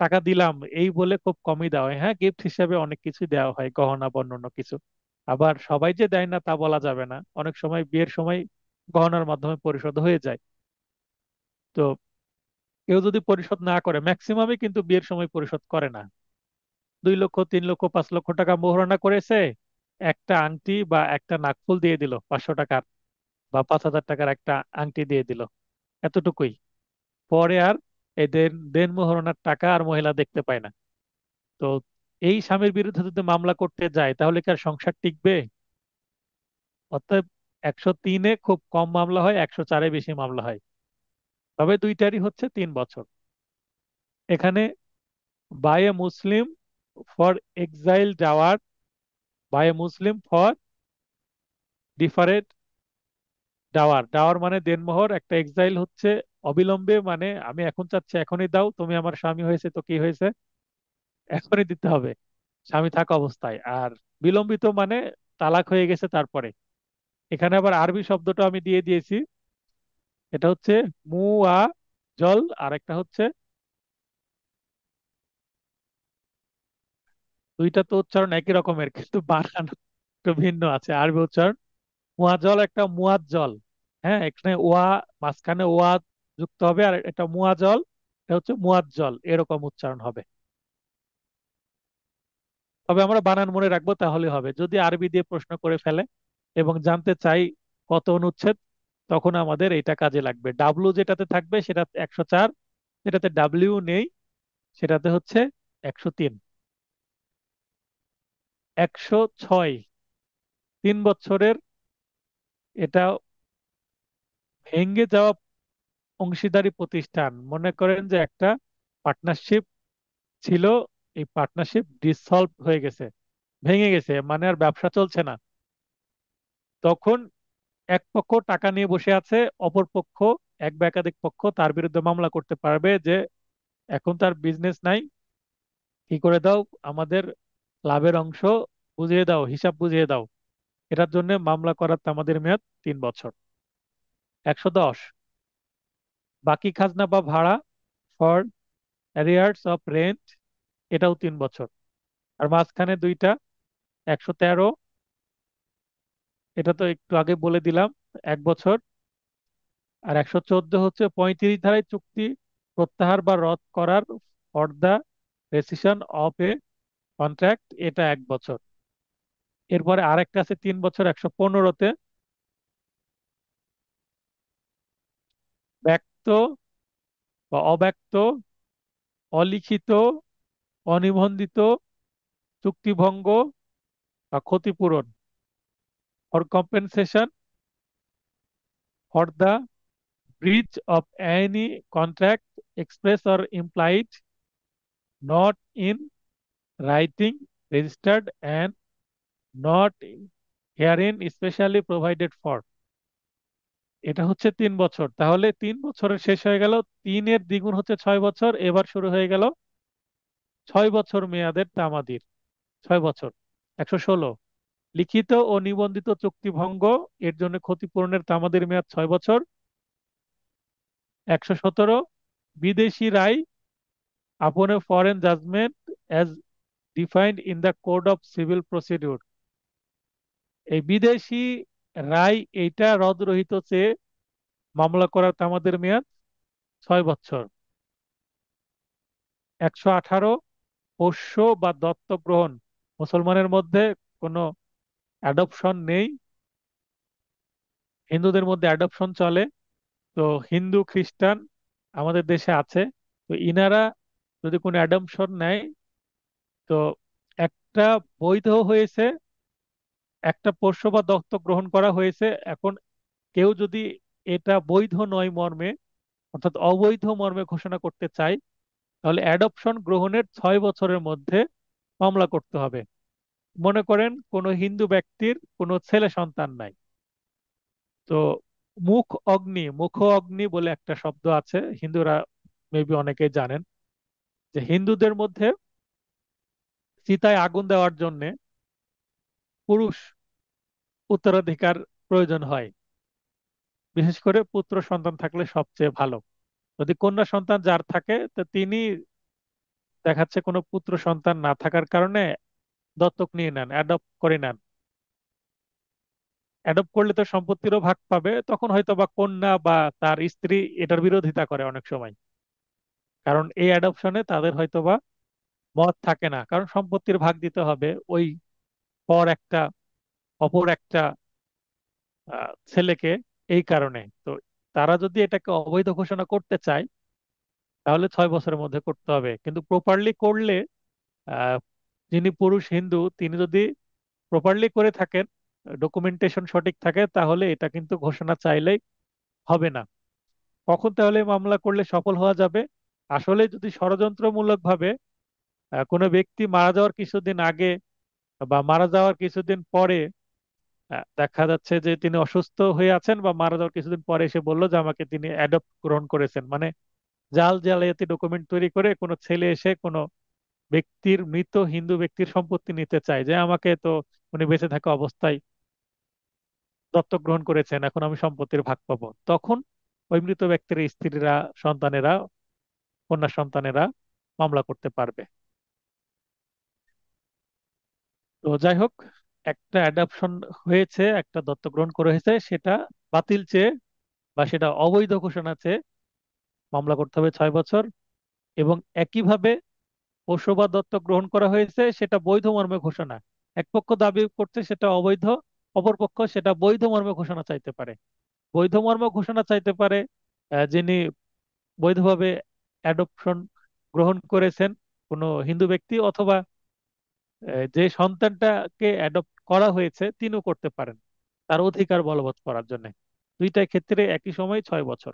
টাকা দিলাম এই বলে খুব কমই দেওয়া হয়। হ্যাঁ, গিফট হিসেবে অনেক কিছু দেওয়া হয়, গহনা বা অন্যান্য কিছু। আবার সবাই যে দেয় না তা বলা যাবে না, অনেক সময় বিয়ের সময় গহনার মাধ্যমে পরিশোধ হয়ে যায়। তো কেউ যদি পরিশোধ না করে, ম্যাক্সিমামই কিন্তু বিয়ের সময় পরিশোধ করে না। 2 লক্ষ 3 লক্ষ 5 লক্ষ টাকা মোহরানা করেছে, একটা আংটি বা একটা নাকফুল দিয়ে দিল 500 টাকার, বা 5,000 টাকার একটা আংটি দিয়ে দিল, এতটুকুই। পরে আর এই দেন দেন মোহরানার টাকা আর মহিলা দেখতে পায় না। তো এই স্বামীর বিরুদ্ধে যদি মামলা করতে যায় তাহলে কি আর সংসার টিকবে? অতএব 103-এ খুব কম মামলা হয়, 104-এ বেশি মামলা হয়। তবে দুইটারই হচ্ছে 3 বছর। এখানে by a Muslim for exile dower, by a Muslim for deferred dower. Dower মানে দেনমোহর, একটা এক্সাইল হচ্ছে অবিলম্বে, মানে আমি এখন চাচ্ছি এখনই দাও, তুমি আমার স্বামী হয়েছে তো কি হয়েছে, এখনই দিতে হবে স্বামী থাকা অবস্থায়। আর বিলম্বিত মানে তালাক হয়ে গেছে তারপরে। এখানে আবার আরবি শব্দটা আমি দিয়ে দিয়েছি, এটা হচ্ছে মুআ জল, আর একটা হচ্ছে, দুইটা তো উচ্চারণ একই রকমের কিন্তু বানান একটু ভিন্ন আছে। আরবি উচ্চারণ মুয়াজ্জল, একটা মুয়াজ্জল। হ্যাঁ, এখানে ওয়া, মাঝখানে ওয়া যুক্ত হবে, আর এটা মুয়াজ্জল, এটা হচ্ছে মুয়াজ্জল, এরকম উচ্চারণ হবে। তবে আমরা বানান মনে রাখবো তাহলে হবে। যদি আরবি দিয়ে প্রশ্ন করে ফেলে এবং জানতে চাই কত অনুচ্ছেদ, তখন আমাদের এটা কাজে লাগবে। ডাব্লু যেটাতে থাকবে সেটা 104, যেটাতে ডাব্লিউ নেই সেটাতে হচ্ছে 103। 106, 3 বছরের। এটা ভেঙে যাওয়া অংশীদারি প্রতিষ্ঠান, মনে করেন যে একটা পার্টনারশিপ ছিল, এই পার্টনারশিপ ডিসলভ হয়ে গেছে, ভেঙে গেছে, মানে আর ব্যবসা চলছে না। তখন এক পক্ষ টাকা নিয়ে বসে আছে, অপর পক্ষ, এক বা একাধিক পক্ষ তার বিরুদ্ধে মামলা করতে পারবে যে এখন তার বিজনেস নাই, কি করে দাও, আমাদের লাভের অংশ বুঝিয়ে দাও, হিসাব বুঝিয়ে দাও। এটার জন্য মামলা করার আমাদের মেয়াদ 3 বছর। 110, বাকি খাজনা বা ভাড়া, ফর অ্যারিয়ার্স অফ রেন্ট, এটাও 3 বছর। আর মাঝখানে দুইটা, 113, এটা তো একটু আগে বলে দিলাম, 1 বছর। আর 114 হচ্ছে 35 ধারায় চুক্তি প্রত্যাহার বা রদ করার, for the rescission of a contract, এটা 1 বছর। এরপরে আরেকটা আছে 3 বছর, 115-তে, ব্যক্ত বা অব্যক্ত, অলিখিত, অনিবন্ধিত চুক্তিভঙ্গ বা ক্ষতিপূরণ, for compensation for the breach of any contract express or implied, not in writing, registered and not herein specially provided for. এটা হচ্ছে 3 বছর। তাহলে 3 বছরের শেষ হয়ে গেল, তিনের দ্বিগুণ হচ্ছে 6 বছর, এবার শুরু হয়ে গেল 6 বছর মেয়াদের তামাদির। 6 বছর। 116, লিখিত ও নিবন্ধিত চুক্তিভঙ্গ, এর জন্য ক্ষতিপূরণের তামাদির মেয়াদ 6 বছর। 117, বিদেশি রায় upon a foreign judgment as defined in the code of civil procedure. এই বিদেশি রায় এইটা রদরহিত চেয়ে মামলা করার তামাদের মেয়াদ 6 বছর। 118, পোষ্য বা দত্তক গ্রহণ, মুসলমানের মধ্যে কোনো অ্যাডপশন নেই, হিন্দুদের মধ্যে অ্যাডপশন চলে। তো হিন্দু খ্রিস্টান আমাদের দেশে আছে, তো ইনারা যদি কোনো অ্যাডপশন নেয়, তো একটা বৈধ হয়েছে, একটা পোষ্য বা দত্তক গ্রহণ করা হয়েছে, এখন কেউ যদি এটা বৈধ নয় মর্মে, অর্থাৎ অবৈধ মর্মে ঘোষণা করতে চায়, তাহলে অ্যাডপশন গ্রহণের 6 বছরের মধ্যে মামলা করতে হবে। মনে করেন কোনো হিন্দু ব্যক্তির কোনো ছেলে সন্তান নাই, তো মুখ অগ্নি বলে একটা শব্দ আছে, হিন্দুরা মেবি অনেকেই জানেন, যে হিন্দুদের মধ্যে চিতায় আগুন দেওয়ার জন্য পুরুষ উত্তরাধিকার প্রয়োজন হয়, বিশেষ করে পুত্র সন্তান থাকলে সবচেয়ে ভালো। যদি কন্যা সন্তান যার থাকে, তো তিনি দেখাচ্ছে কোনো পুত্র সন্তান না থাকার কারণে দত্তক নিয়ে নেন, অ্যাডপ্ট করে নেন। অ্যাডপ্ট করলে তো সম্পত্তিরও ভাগ পাবে, তখন হয়তো বা কন্যা বা তার স্ত্রী এটার বিরোধিতা করে অনেক সময়, কারণ এই অ্যাডপশনে তাদের হয়তো বা মত থাকে না, কারণ সম্পত্তির ভাগ দিতে হবে ওই পর একটা, অপর একটা ছেলেকে। এই কারণে তো তারা যদি এটাকে অবৈধ ঘোষণা করতে চায়, তাহলে 6 বছরের মধ্যে করতে হবে। কিন্তু প্রপারলি করলে, আহ, যিনি পুরুষ হিন্দু তিনি যদি প্রপারলি করে থাকেন, ডকুমেন্টেশন সঠিক থাকে, তাহলে এটা কিন্তু ঘোষণা চাইলেই হবে না। কখন তাহলে মামলা করলে সফল হওয়া যাবে? আসলে যদি ষড়যন্ত্রমূলক ভাবে কোনো ব্যক্তি মারা যাওয়ার কিছুদিন আগে বা মারা যাওয়ার কিছুদিন পরে দেখা যাচ্ছে যে তিনি অসুস্থ হয়ে আছেন, বা মারা যাওয়ার কিছুদিন পরে এসে বললো যে আমাকে তিনি অ্যাডপ্ট গ্রহণ করেছেন, মানে জাল জালিয়াতি ডকুমেন্ট তৈরি করে কোনো ছেলে এসে কোনো ব্যক্তির, মৃত হিন্দু ব্যক্তির সম্পত্তি নিতে চায়, যে আমাকে তো উনি বেঁচে থাকা অবস্থায় দত্তক গ্রহণ করেছেন, এখন আমি সম্পত্তির ভাগ পাবো, তখন ওই মৃত ব্যক্তির স্ত্রীরা, সন্তানেরা, কন্যা সন্তানেরা মামলা করতে পারবে। তো যাই হোক, একটা অ্যাডাপশন হয়েছে, একটা দত্তক গ্রহণ করা হয়েছে, সেটা বাতিল চেয়ে বা সেটা অবৈধ ঘোষণা চেয়ে মামলা করতে হবে 6 বছর। এবং একইভাবে পশু বা দত্তক গ্রহণ করা হয়েছে, সেটা বৈধ মর্মে ঘোষণা, এক পক্ষ দাবি করছে সেটা অবৈধ, অপর পক্ষ সেটা বৈধ মর্মে ঘোষণা চাইতে পারে। বৈধ মর্মে ঘোষণা চাইতে পারে যিনি বৈধভাবে অ্যাডপশন গ্রহণ করেছেন, কোনো হিন্দু ব্যক্তি অথবা যে সন্তানটাকে অ্যাডপ্ট করা হয়েছে তিনিও করতে পারেন তার অধিকার বলবৎ করার জন্য। দুইটা ক্ষেত্রে একই সময় 6 বছর।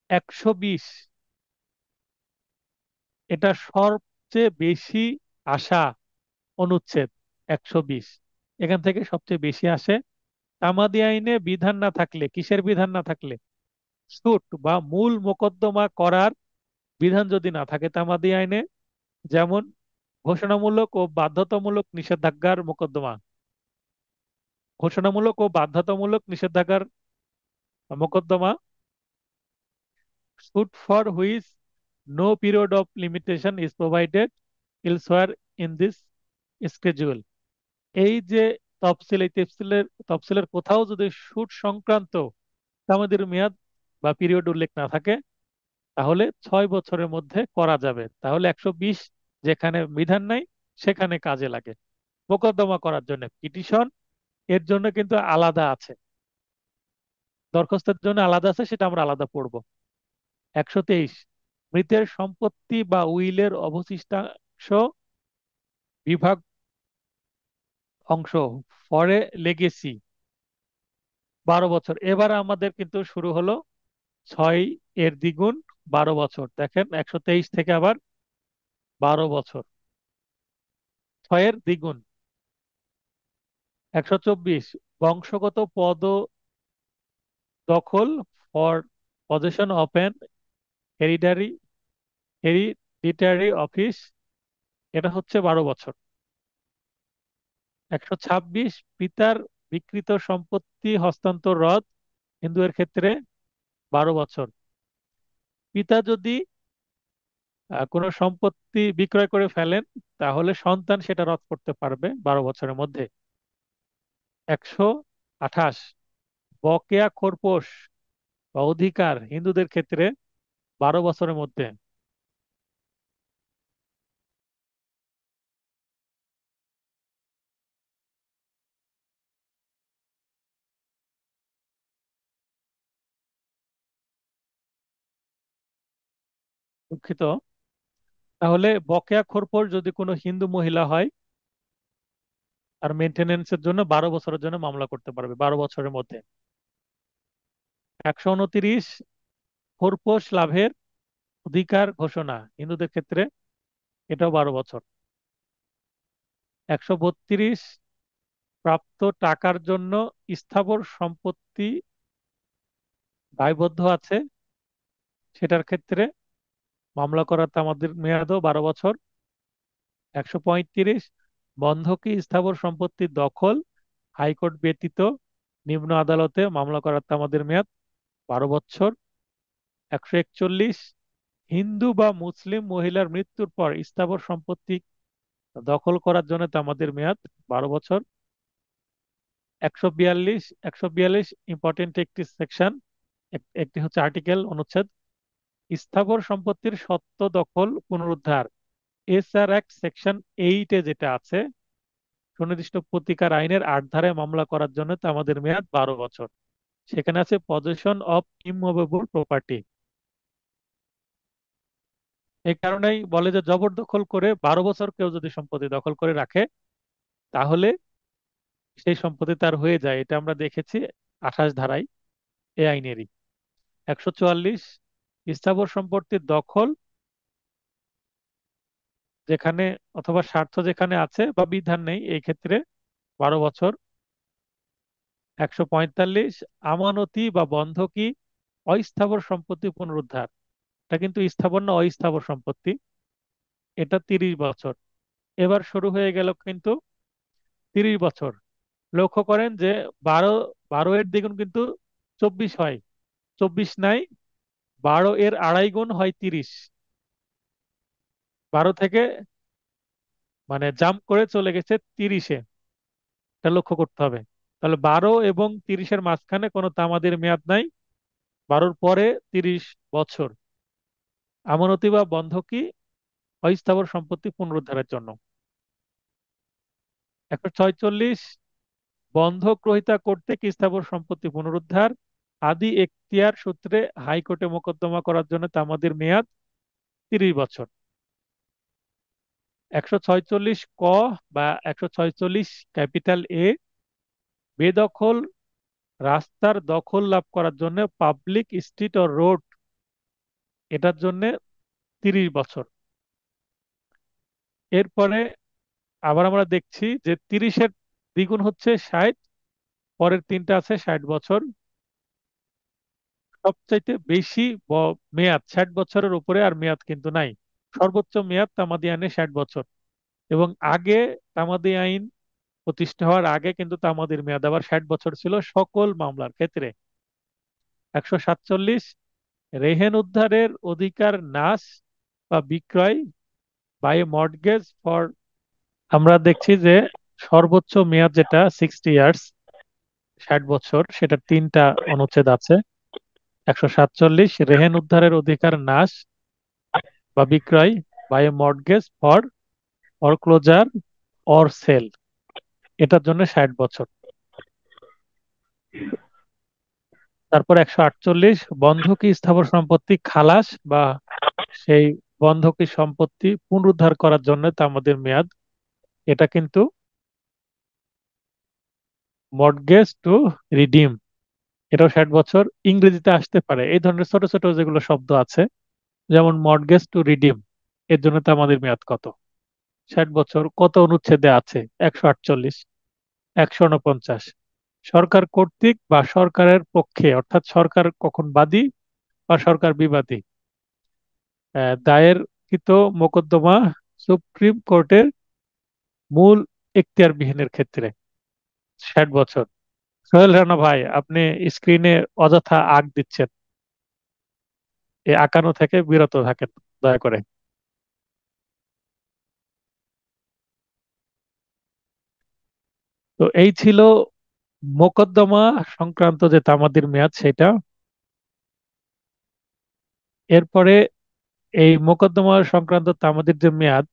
120, এটা সবচেয়ে বেশি আসা অনুচ্ছেদ। 120 এখান থেকে সবচেয়ে বেশি আসে। তামাদি আইনে বিধান না থাকলে, কিসের বিধান না থাকলে? সুট বা মূল মোকদ্দমা করার বিধান যদি না থাকে তামাদি আইনে, যেমন ঘোষণামূলক ও বাধ্যতামূলক নিষেধাজ্ঞার মোকদ্দমা, ঘোষণামূলক ও বাধ্যতামূলক নিষেধাজ্ঞার মোকদ্দমা, suit for which no period of limitation is provided elsewhere in this schedule। এই যে তফসিল, এই তফসিলের কোথাও যদি সুট সংক্রান্ত আমাদের মেয়াদ বা পিরিয়ড উল্লেখ না থাকে তাহলে 6 বছরের মধ্যে করা যাবে। তাহলে 120 যেখানে বিধান নাই সেখানে কাজে লাগে। মোকদ্দমা করার জন্য পিটিশন, এর জন্য কিন্তু আলাদা আছে, দরখাস্তের জন্য আলাদা আছে, সেটা আমরা আলাদা পড়বো। 123, মৃতের সম্পত্তি বা উইলের অবশিষ্টাংশ বিভাগ অংশ, ফরে লেগেসি, 12 বছর। এবার আমাদের কিন্তু শুরু হলো 6 এর দ্বিগুণ, 12 বছর। দেখেন 123 থেকে আবার 12 বছর, 6 এর দ্বিগুণ। 124, বংশগত পদ দখল, for possession of an hereditary hereditary office, এটা হচ্ছে 12 বছর। 126, পিতার বিকৃত সম্পত্তি হস্তান্তর রদ, হিন্দুদের ক্ষেত্রে 12 বছর। পিতা যদি কোনো সম্পত্তি বিক্রয় করে ফেলেন তাহলে সন্তান সেটা রদ করতে পারবে 12 বছরের মধ্যে। 128, বকেয়া খোরপোশ বা অধিকার, হিন্দুদের ক্ষেত্রে 12 বছরের মধ্যে। দুঃখিত। তাহলে বকেয়া খোরপোশ যদি কোনো হিন্দু মহিলা হয় আর মেনটেনেন্সের জন্য 12 বছরের জন্য মামলা করতে পারবে 12 বছরের মধ্যে। 129, খোরপোশ লাভের অধিকার ঘোষণা, হিন্দুদের ক্ষেত্রে এটাও 12 বছর। 132, প্রাপ্ত টাকার জন্য স্থাবর সম্পত্তি দায়বদ্ধ আছে, সেটার ক্ষেত্রে মামলা করার আমাদের মেয়াদও 12 বছর। 135, বন্ধকি স্থাবর সম্পত্তির দখল, হাইকোর্ট ব্যতীত নিম্ন আদালতে মামলা করার আমাদের মেয়াদ 12 বছর। 141, হিন্দু বা মুসলিম মহিলার মৃত্যুর পর স্থাবর সম্পত্তি দখল করার জন্য আমাদের মেয়াদ 12 বছর। 142 ইম্পর্টেন্ট একটি সেকশন, একটি হচ্ছে আর্টিকেল, অনুচ্ছেদ, স্থাবর সম্পত্তির সত্ত্ব দখল পুনরুদ্ধার। এসআর অ্যাক্ট সেকশন 8-এ যেটা আছে, সুনির্দিষ্ট প্রতিকার আইনের 8 ধারায় মামলা করার জন্য তো আমাদের মেয়াদ 12 বছর। সেখানে আছে পজেশন অফ ইমুভেবল প্রপার্টি। এই কারণেই বলে যে জবরদখল করে 12 বছর কেউ যদি সম্পত্তি দখল করে রাখে তাহলে সেই সম্পত্তি তার হয়ে যায়। এটা আমরা দেখেছি 28 ধারায় এ আইনেরই। 144, স্থাবর সম্পত্তির দখল যেখানে অথবা স্বার্থ যেখানে আছে বা বিধান নেই এই ক্ষেত্রে 12 বছর। 145, আমানতি বা বন্ধকি অস্থাবর সম্পত্তি পুনরুদ্ধার, এটা কিন্তু স্থাবর না, অস্থাবর সম্পত্তি, এটা 30 বছর। এবার শুরু হয়ে গেল কিন্তু 30 বছর। লক্ষ্য করেন যে বারো, 12 এর দ্বিগুণ কিন্তু 24 হয়, 24 নাই, 12 এর আড়াই গুণ হয় 30। 12 থেকে মানে জাম্প করে চলে গেছে 30-এ, এটা লক্ষ্য করতে হবে। তাহলে 12 এবং 30-এর মাঝখানে কোনো তামাদির মেয়াদ নাই, 12-র পরে 30 বছর। আমানতি বা বন্ধকি অস্থাবর সম্পত্তি পুনরুদ্ধারের জন্য। 146, বন্ধক গ্রহীতা কর্তৃক স্থাবর সম্পত্তি পুনরুদ্ধার আদি এখতিয়ার সূত্রে হাইকোর্টে মোকদ্দমা করার জন্য তামাদির মেয়াদ 30 বছর। 146 ক বা 146 ক্যাপিটাল এ, বেদখল রাস্তার দখল লাভ করার জন্য, পাবলিক স্ট্রিট ও রোড, এটার জন্য 30 বছর। এরপরে আবার আমরা দেখছি যে 30-এর দ্বিগুণ হচ্ছে 60, পরের তিনটা আছে 60 বছর। সবচাইতে বেশি মেয়াদ 60 বছরের উপরে আর মেয়াদ কিন্তু নাই। সর্বোচ্চ মেয়াদ তামাদি আইনে 60 বছর। এবং আগে তামাদি আইন প্রতিষ্ঠা হওয়ার আগে কিন্তু তামাদির মেয়াদ আবার 60 বছর ছিল সকল মামলার ক্ষেত্রে। 147, রেহেন উদ্ধারের অধিকার নাশ বা বিক্রয় বাই মর্টগেজ ফর, আমরা দেখছি যে সর্বোচ্চ মেয়াদ যেটা 60 ইয়ার্স, 60 বছর, সেটা তিনটা অনুচ্ছেদ আছে। 147, রেহেন উদ্ধারের অধিকার নাশ বা বিক্রয় by mortgage for foreclosure or sale, এটার জন্য 60 বছর। তারপর 148, বন্ধকি স্থাবর সম্পত্তি খালাস বা সেই বন্ধকি সম্পত্তি পুনরুদ্ধার করার জন্য তা আমাদের মেয়াদ, এটা কিন্তু মর্টগেজ টু রিডিম, এটাও 60 বছর। ইংরেজিতে আসতে পারে এই ধরনের ছোট ছোট যেগুলো শব্দ আছে, যেমন মর্টগেজ টু রিডিম, এর জন্য তো আমাদের মেয়াদ কত? 60 বছর। কত অনুচ্ছেদে আছে? 148। 149, সরকার কর্তৃক বা সরকারের পক্ষে, অর্থাৎ সরকার কখন বাদী বা সরকার বিবাদী, দায়েরকৃত মোকদ্দমা সুপ্রিম কোর্টের মূল এখতিয়ারবিহীনের ক্ষেত্রে 60 বছর। সোহেল রানা ভাই, আপনি স্ক্রিনে অযথা আঁক দিচ্ছেন, এই আঁকানো থেকে বিরত থাকেন দয়া করে। তো এই ছিল মোকদ্দমা সংক্রান্ত যে তামাদির মেয়াদ সেটা। এরপরে এই মোকদ্দমা সংক্রান্ত তামাদির যে মেয়াদ,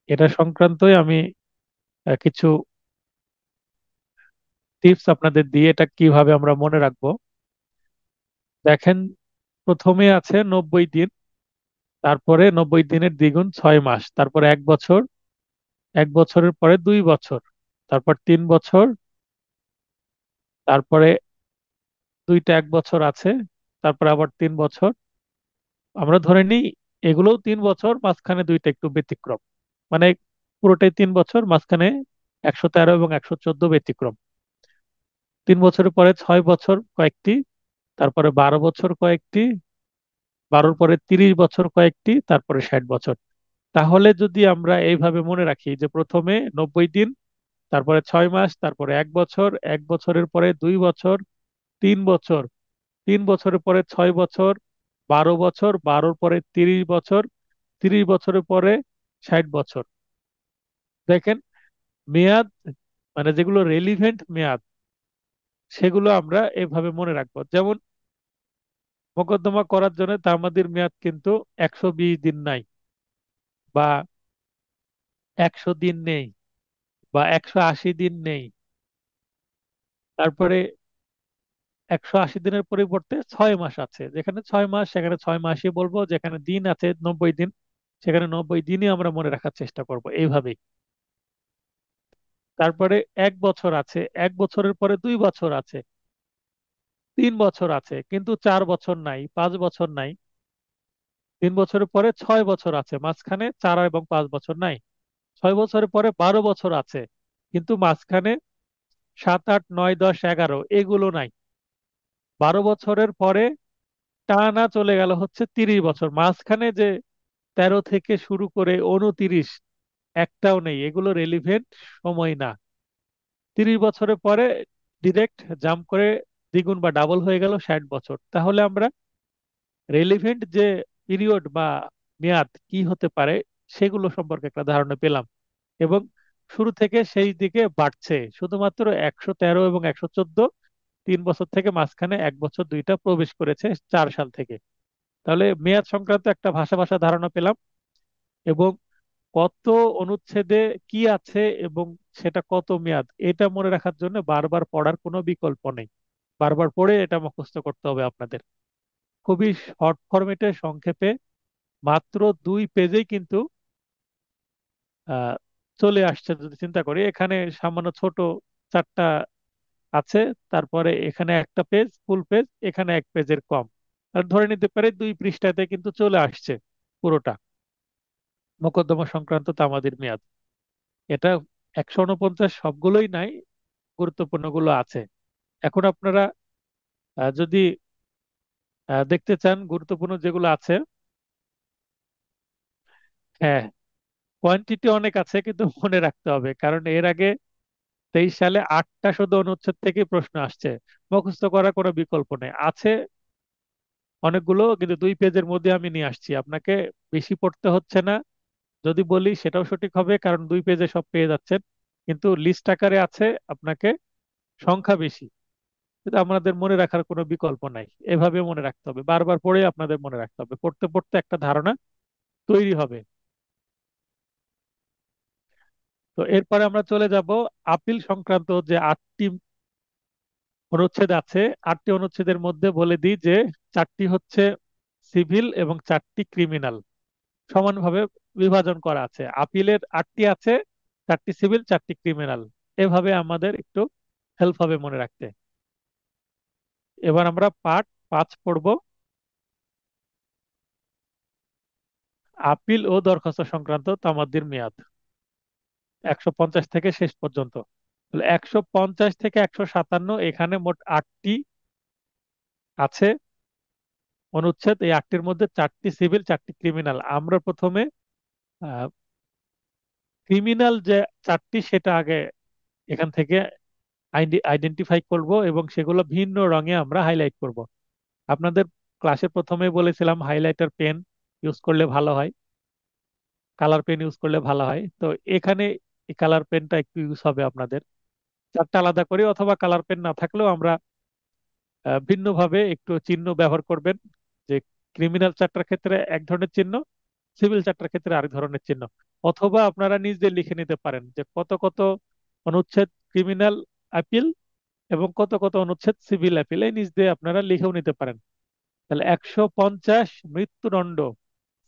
এটা সংক্রান্তই আমি কিছু টিপস আপনাদের দিয়ে এটা কিভাবে আমরা মনে রাখবো। দেখেন, প্রথমে আছে 90 দিন, তারপরে 90 দিনের দ্বিগুণ 6 মাস, তারপরে 1 বছর, 1 বছরের পরে 2 বছর, তারপর 3 বছর, তারপরে দুইটা 1 বছর আছে, তারপরে আবার 3 বছর। আমরা ধরে নিই এগুলোও 3 বছর, মাঝখানে দুইটা একটু ব্যতিক্রম, মানে পুরোটাই 3 বছর, মাঝখানে 113 এবং 114 ব্যতিক্রম। 3 বছরের পরে 6 বছর কয়েকটি, তারপরে 12 বছর কয়েকটি, 12-র পরে 30 বছর কয়েকটি, তারপরে 60 বছর। তাহলে যদি আমরা এইভাবে মনে রাখি যে প্রথমে 90 দিন, তারপরে 6 মাস, তারপরে 1 বছর, 1 বছরের পরে 2 বছর, 3 বছর, 3 বছরের পরে 6 বছর, 12 বছর, 12-র পরে 30 বছর, 30 বছরের পরে 60 বছর। দেখেন, মেয়াদ মানে যেগুলো রেলিভেন্ট মেয়াদ সেগুলো আমরা এভাবে মনে রাখবো। যেমন মোকদ্দমা করার জন্য তামাদির মেয়াদ কিন্তু 120 দিন নাই, বা 100 দিন নেই, বা 180 দিন নেই। তারপরে 180 দিনের পরিবর্তে 6 মাস আছে, যেখানে 6 মাস সেখানে 6 মাসই বলবো, যেখানে দিন আছে 90 দিন সেখানে 90 দিনই আমরা মনে রাখার চেষ্টা করব এইভাবেই। তারপরে 1 বছর আছে, 1 বছরের পরে 2 বছর আছে, 3 বছর আছে, কিন্তু 4 বছর নাই, 5 বছর নাই। 3 বছরের পরে 6 বছর আছে, মাঝখানে 4 এবং 5 বছর নাই। 6 বছরের পরে 12 বছর আছে, কিন্তু মাঝখানে 7, 8, 9, 10, 11 এগুলো নাই। 12 বছরের পরে টানা চলে গেল হচ্ছে 30 বছর, মাঝখানে যে 13 থেকে শুরু করে 29 একটাও নেই, এগুলো রেলিভেন্ট সময় না। 30 বছরের পরে ডিরেক্ট জাম্প করে দ্বিগুণ বা ডাবল হয়ে গেল 60 বছর। তাহলে আমরা রেলিভেন্ট যে পিরিয়ড বা মেয়াদ কি হতে পারে সেগুলো সম্পর্কে একটা ধারণা পেলাম। এবং শুরু থেকে সেই দিকে বাড়ছে, শুধুমাত্র 113 এবং 114 3 বছর থেকে মাঝখানে 1 বছর দুইটা প্রবেশ করেছে 4 সাল থেকে। তাহলে মেয়াদ সংক্রান্ত একটা ভাষা ভাষা ধারণা পেলাম, এবং কত অনুচ্ছেদে কি আছে এবং সেটা কত মেয়াদ, এটা মনে রাখার জন্য বারবার পড়ার কোনো বিকল্প নেই। বারবার পড়ে এটা মুখস্থ করতে হবে আপনাদের, খুবই শর্ট ফরম্যাটে সংক্ষেপে মাত্র 2 পেজেই কিন্তু আহ, চলে আসছে। যদি চিন্তা করি, এখানে সামান্য ছোট 4টা আছে, তারপরে এখানে একটা পেজ ফুল পেজ, এখানে 1 পেজের কম। আর ধরে নিতে পারে 2 পৃষ্ঠাতে কিন্তু চলে আসছে পুরোটা মোকদ্দমা সংক্রান্ত তামাদির মেয়াদ। এটা 149 সবগুলোই নাই, গুরুত্বপূর্ণ গুলো আছে। এখন আপনারা যদি দেখতে চান গুরুত্বপূর্ণ যেগুলো আছে, হ্যাঁ, কোয়ান্টিটি অনেক আছে কিন্তু মনে রাখতে হবে, কারণ এর আগে 23 সালে 8টা শুধু অনুচ্ছেদ থেকে প্রশ্ন আসছে। মুখস্থ করার কোনো বিকল্প নেই, আছে অনেকগুলো, কিন্তু 2 পেজের মধ্যে আমি নিয়ে আসছি আপনাকে। বেশি পড়তে হচ্ছে না যদি বলি, সেটাও সঠিক হবে, কারণ 2 পেজে সব পেয়ে যাচ্ছেন। কিন্তু লিস্ট আকারে আছে, আপনাকে সংখ্যা বেশি, কিন্তু আমাদের মনে রাখার কোনো বিকল্প নাই। এভাবে মনে রাখতে হবে, বারবার পড়ে আপনাদের মনে রাখতে হবে, পড়তে পড়তে একটা ধারণা তৈরি হবে। তো এরপরে আমরা চলে যাব আপিল সংক্রান্ত যে 8টি অনুচ্ছেদ আছে। 8টি অনুচ্ছেদের মধ্যে বলে দিই যে 4টি হচ্ছে সিভিল এবং 4টি ক্রিমিনাল, সমানভাবে বিভাজন করা আছে। আপিলের 8টি আছে, 4টি সিভিল 4টি ক্রিমিনাল। এভাবে আমাদের একটু হেল্প হবে মনে রাখতে। এবার আমরা পার্ট 5 পড়ব, আপিল ও দরখাস্ত সংক্রান্ত তামাদির মেয়াদ, 150 থেকে শেষ পর্যন্ত। তাহলে 150 থেকে 157, এখানে মোট 8টি আছে অনুচ্ছেদ। এই 8টির মধ্যে 4টি সিভিল 4টি ক্রিমিনাল। আমরা প্রথমে ক্রিমিনাল যে 4টি সেটা আগে এখান থেকে আইডেন্টিফাই করব, এবং সেগুলো ভিন্ন রঙে আমরা হাইলাইট করব। আপনাদের ক্লাসে প্রথমে বলেছিলাম হাইলাইটার পেন ইউজ করলে ভালো হয়, কালার পেন ইউজ করলে ভালো হয়। তো এখানে এই কালার পেনটা একটু ইউজ হবে আপনাদের। 4টা আলাদা করি, অথবা কালার পেন না থাকলেও আমরা ভিন্নভাবে একটু চিহ্ন ব্যবহার করবেন। যে ক্রিমিনাল 4টার ক্ষেত্রে এক ধরনের চিহ্ন, সিভিল 4টার ক্ষেত্রে আরেক ধরনের চিহ্ন। অথবা আপনারা নিজেদের লিখে নিতে পারেন যে কত কত অনুচ্ছেদ ক্রিমিনাল আপিল এবং কত কত অনুচ্ছেদ সিভিল আপিল, এই নিজ দিয়ে আপনারা লিখেও নিতে পারেন। তাহলে 150 মৃত্যুদণ্ড,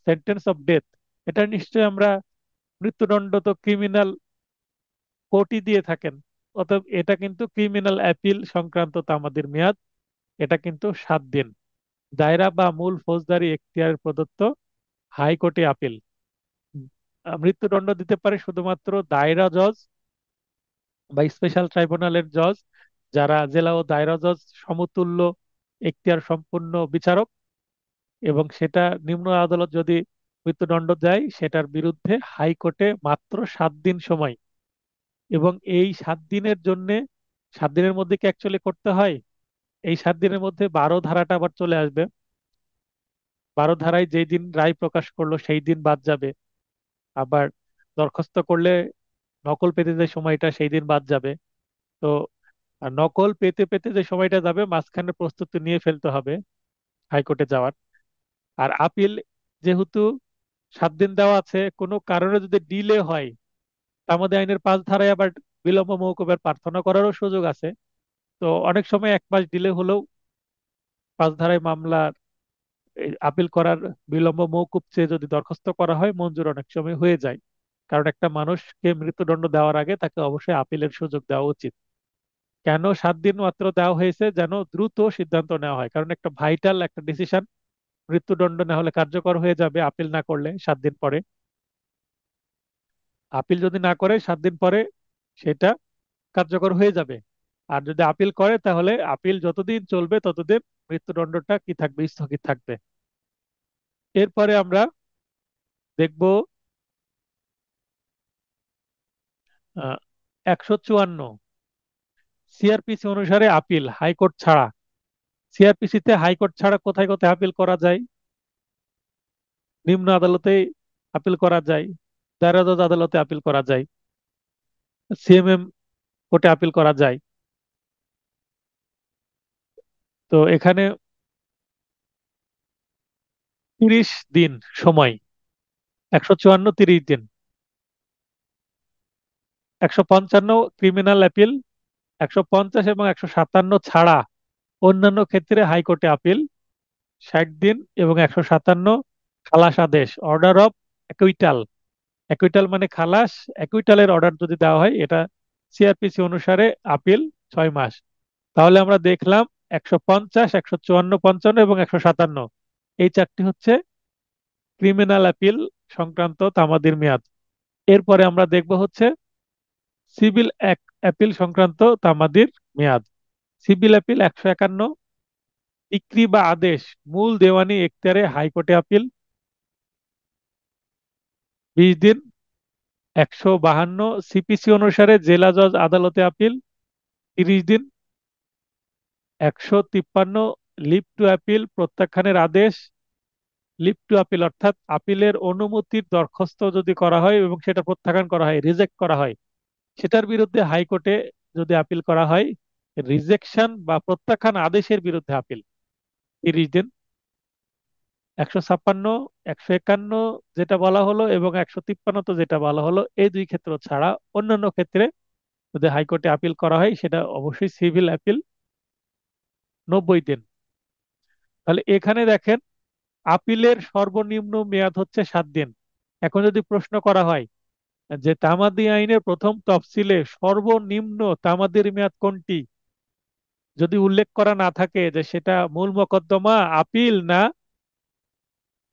সেন্টেন্স অফ ডেথ। এটা নিশ্চয়ই আমরা, মৃত্যুদণ্ড তো ক্রিমিনাল কোর্টই দিয়ে থাকেন, অতএব এটা কিন্তু ক্রিমিনাল অ্যাপিল সংক্রান্ত তামাদির মেয়াদ, এটা কিন্তু 7 দিন। দায়রা বা মূল ফৌজদারি এখতিয়ারের প্রদত্ত হাইকোর্টে আপিল। মৃত্যুদণ্ড দিতে পারে শুধুমাত্র দায়রা জজ বা স্পেশাল ট্রাইব্যুনালের জজ, যারা জেলা ও দায়রা জজ সমতুল্য এখতিয়ার সম্পন্ন বিচারক। এবং সেটা নিম্ন আদালত যদি মৃত্যুদণ্ড দেয়, সেটার বিরুদ্ধে হাইকোর্টে মাত্র 7 দিন সময়। এবং এই 7 দিনের জন্য, 7 দিনের মধ্যে কি অ্যাকচুয়ালি করতে হয়? এই 7 দিনের মধ্যে 12 ধারাটা আবার চলে আসবে। 12 ধারায় যেই দিন রায় প্রকাশ করলো সেই দিন বাদ যাবে। আবার দরখাস্ত করলে নকল পেতে যে সময়টা, সেই দিন বাদ যাবে। তো নকল পেতে পেতে যে সময়টা যাবে, মাঝখানে প্রস্তুতি নিয়ে ফেলতে হবে হাইকোর্টে যাওয়ার। আর আপিল যেহেতু 7 দিন দেওয়া আছে, কোনো কারণে যদি ডিলে হয়, আমাদের আইনের 5 ধারায় আবার বিলম্ব মৌকুবের প্রার্থনা করারও সুযোগ আছে। তো অনেক সময় 1 মাস ডিলে হলেও 5 ধারায় মামলা এই আপিল করার, বিলম্ব মৌকুব চেয়ে যদি দরখাস্ত করা হয়, মঞ্জুর অনেক সময় হয়ে যায়। কারণ একটা মানুষকে মৃত্যুদণ্ড দেওয়ার আগে তাকে অবশ্যই আপিলের সুযোগ দেওয়া উচিত। কেন 7 দিন মাত্র দেওয়া হয়েছে? যেন দ্রুত সিদ্ধান্ত নেওয়া হয়, কারণ একটা ভাইটাল একটা ডিসিশন মৃত্যুদণ্ড না হলে কার্যকর হয়ে যাবে আপিল না করলে 7 দিন পরে। আপিল যদি না করে 7 দিন পরে সেটা কার্যকর হয়ে যাবে। আর যদি আপিল করে, তাহলে আপিল যতদিন চলবে ততদিন মৃত্যুদণ্ডটা কি থাকবে, স্থগিত থাকবে। এরপরে আমরা দেখব 154 সিআরপিসি অনুসারে আপিল হাইকোর্ট ছাড়া। সিআরপিসিতে হাইকোর্ট ছাড়া কোথায় কোথায় আপিল করা যায়? নিম্ন আদালতে আপিল করা যায়, দায়রা জজ আদালতে আপিল করা যায়, সিএমএম কোর্টে আপিল করা যায়। তো এখানে 30 দিন সময়, 154 30 দিন। 155 ক্রিমিনাল আপিল, 150 এবং 157 ছাড়া অন্যান্য ক্ষেত্রে হাইকোর্টে আপিল 60 দিন, এবং 157 খালাস আদেশ, অর্ডার অফ অ্যাকুইটাল। অ্যাকুইটাল মানে খালাস। অ্যাকুইটালের অর্ডার যদি দেওয়া হয়, এটা সিআরপিসি অনুসারে আপিল 6 মাস। তাহলে আমরা দেখলাম 150, 154, 55 এবং 157, এই চারটি হচ্ছে ক্রিমিনাল আপিল সংক্রান্ত তামাদির মেয়াদ। এরপরে আমরা দেখব হচ্ছে সিভিল অ্যাপিল সংক্রান্ত তামাদির মেয়াদ। সিভিল অ্যাপিল 151, ডিক্রি বা আদেশ মূল দেওয়ানি এখতিয়ারে হাইকোর্টে আপিল 20 দিন। 152, সিপিসি অনুসারে জেলা জজ আদালতে আপিল 30 দিন। 153, লিভ টু আপিল প্রত্যাখ্যানের আদেশ। লিভ টু আপিল অর্থাৎ আপিলের অনুমতির দরখাস্ত যদি করা হয় এবং সেটা প্রত্যাখ্যান করা হয়, রিজেক্ট করা হয়, সেটার বিরুদ্ধে হাইকোর্টে যদি আপিল করা হয়, রিজেকশন বা প্রত্যাখ্যান আদেশের বিরুদ্ধে আপিল 30 দিন। 156, 151 যেটা বলা হলো এবং 153 তো যেটা বলা হলো, এই দুই ক্ষেত্র ছাড়া অন্যান্য ক্ষেত্রে যদি হাইকোর্টে আপিল করা হয় সেটা অবশ্যই সিভিল আপিল 90 দিন। তাহলে এখানে দেখেন, আপিলের সর্বনিম্ন মেয়াদ হচ্ছে 7 দিন। এখন যদি প্রশ্ন করা হয় যে তামাদি আইনের প্রথম তফসিলে সর্বনিম্ন তামাদির মেয়াদ কোনটি, যদি উল্লেখ করা না থাকে যে সেটা মূল মোকদ্দমা, আপিল না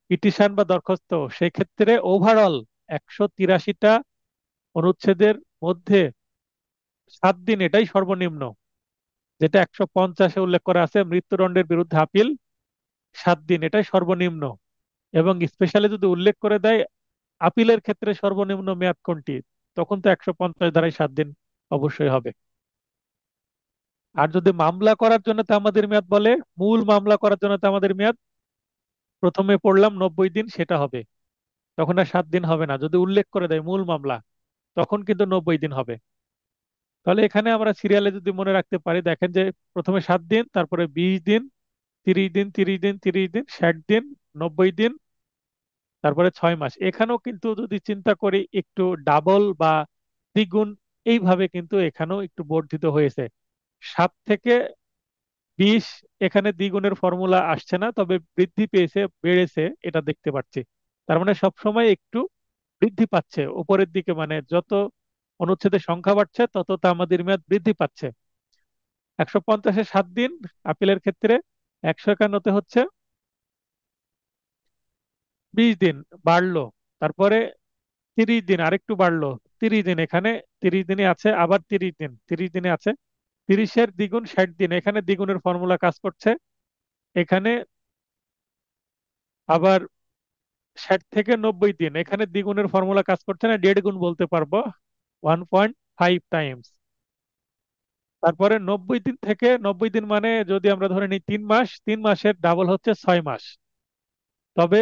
পিটিশন বা দরখাস্ত, সেক্ষেত্রে ওভারঅল 183টা অনুচ্ছেদের মধ্যে 7 দিন এটাই সর্বনিম্ন। যেটা 150-এ উল্লেখ করা আছে মৃত্যুদণ্ডের বিরুদ্ধে আপিল 7 দিন, এটাই সর্বনিম্ন। এবং স্পেশালি যদি উল্লেখ করে দেয় আপিলের ক্ষেত্রে সর্বনিম্ন মেয়াদ কোনটি, তখন তো 150 ধারায় 7 দিন অবশ্যই হবে। আর যদি মামলা করার জন্য তো আমাদের মেয়াদ বলে, মূল মামলা করার জন্য তো আমাদের মেয়াদ প্রথমে পড়লাম 90 দিন, সেটা হবে। তখন আর 7 দিন হবে না। যদি উল্লেখ করে দেয় মূল মামলা, তখন কিন্তু 90 দিন হবে। তাহলে এখানে আমরা সিরিয়ালে যদি মনে রাখতে পারি, দেখেন যে প্রথমে 7 দিন, তারপরে 20 দিন, 30 দিন, 30 দিন, 30 দিন, 60 দিন, 90 দিন, তারপরে 6 মাস। এখানেও কিন্তু যদি চিন্তা করি একটু ডাবল বা দ্বিগুণ, এইভাবে কিন্তু এখানেও একটু বর্ধিত হয়েছে। 7 থেকে 20, এখানে দ্বিগুণের ফর্মুলা আসছে না, তবে বৃদ্ধি পেয়েছে, বেড়েছে, এটা দেখতে পাচ্ছি। তার মানে সবসময় একটু বৃদ্ধি পাচ্ছে উপরের দিকে, মানে যত অনুচ্ছেদের সংখ্যা বাড়ছে তত তা আমাদের মেয়াদ বৃদ্ধি পাচ্ছে। 150-এ 7 দিন আপিলের ক্ষেত্রে, 151-তে হচ্ছে 20 দিন বাড়লো। তারপরে 30 দিন আরেকটু বাড়লো, 30 দিন এখানে, 30 দিনই আছে, আবার 30 দিন, 30 দিনে আছে। 30-এর দ্বিগুণ 60 দিন, এখানে দ্বিগুণের ফর্মুলা কাজ করছে। এখানে আবার 60 থেকে 90 দিন, এখানে দ্বিগুণের ফর্মুলা কাজ করছে না, 1.5 গুণ বলতে পারবো, 1.5 টাইমস। তারপরে 90 দিন মানে যদি আমরা ধরে নিই 3 মাস, 3 মাসের ডাবল হচ্ছে 6 মাস। তবে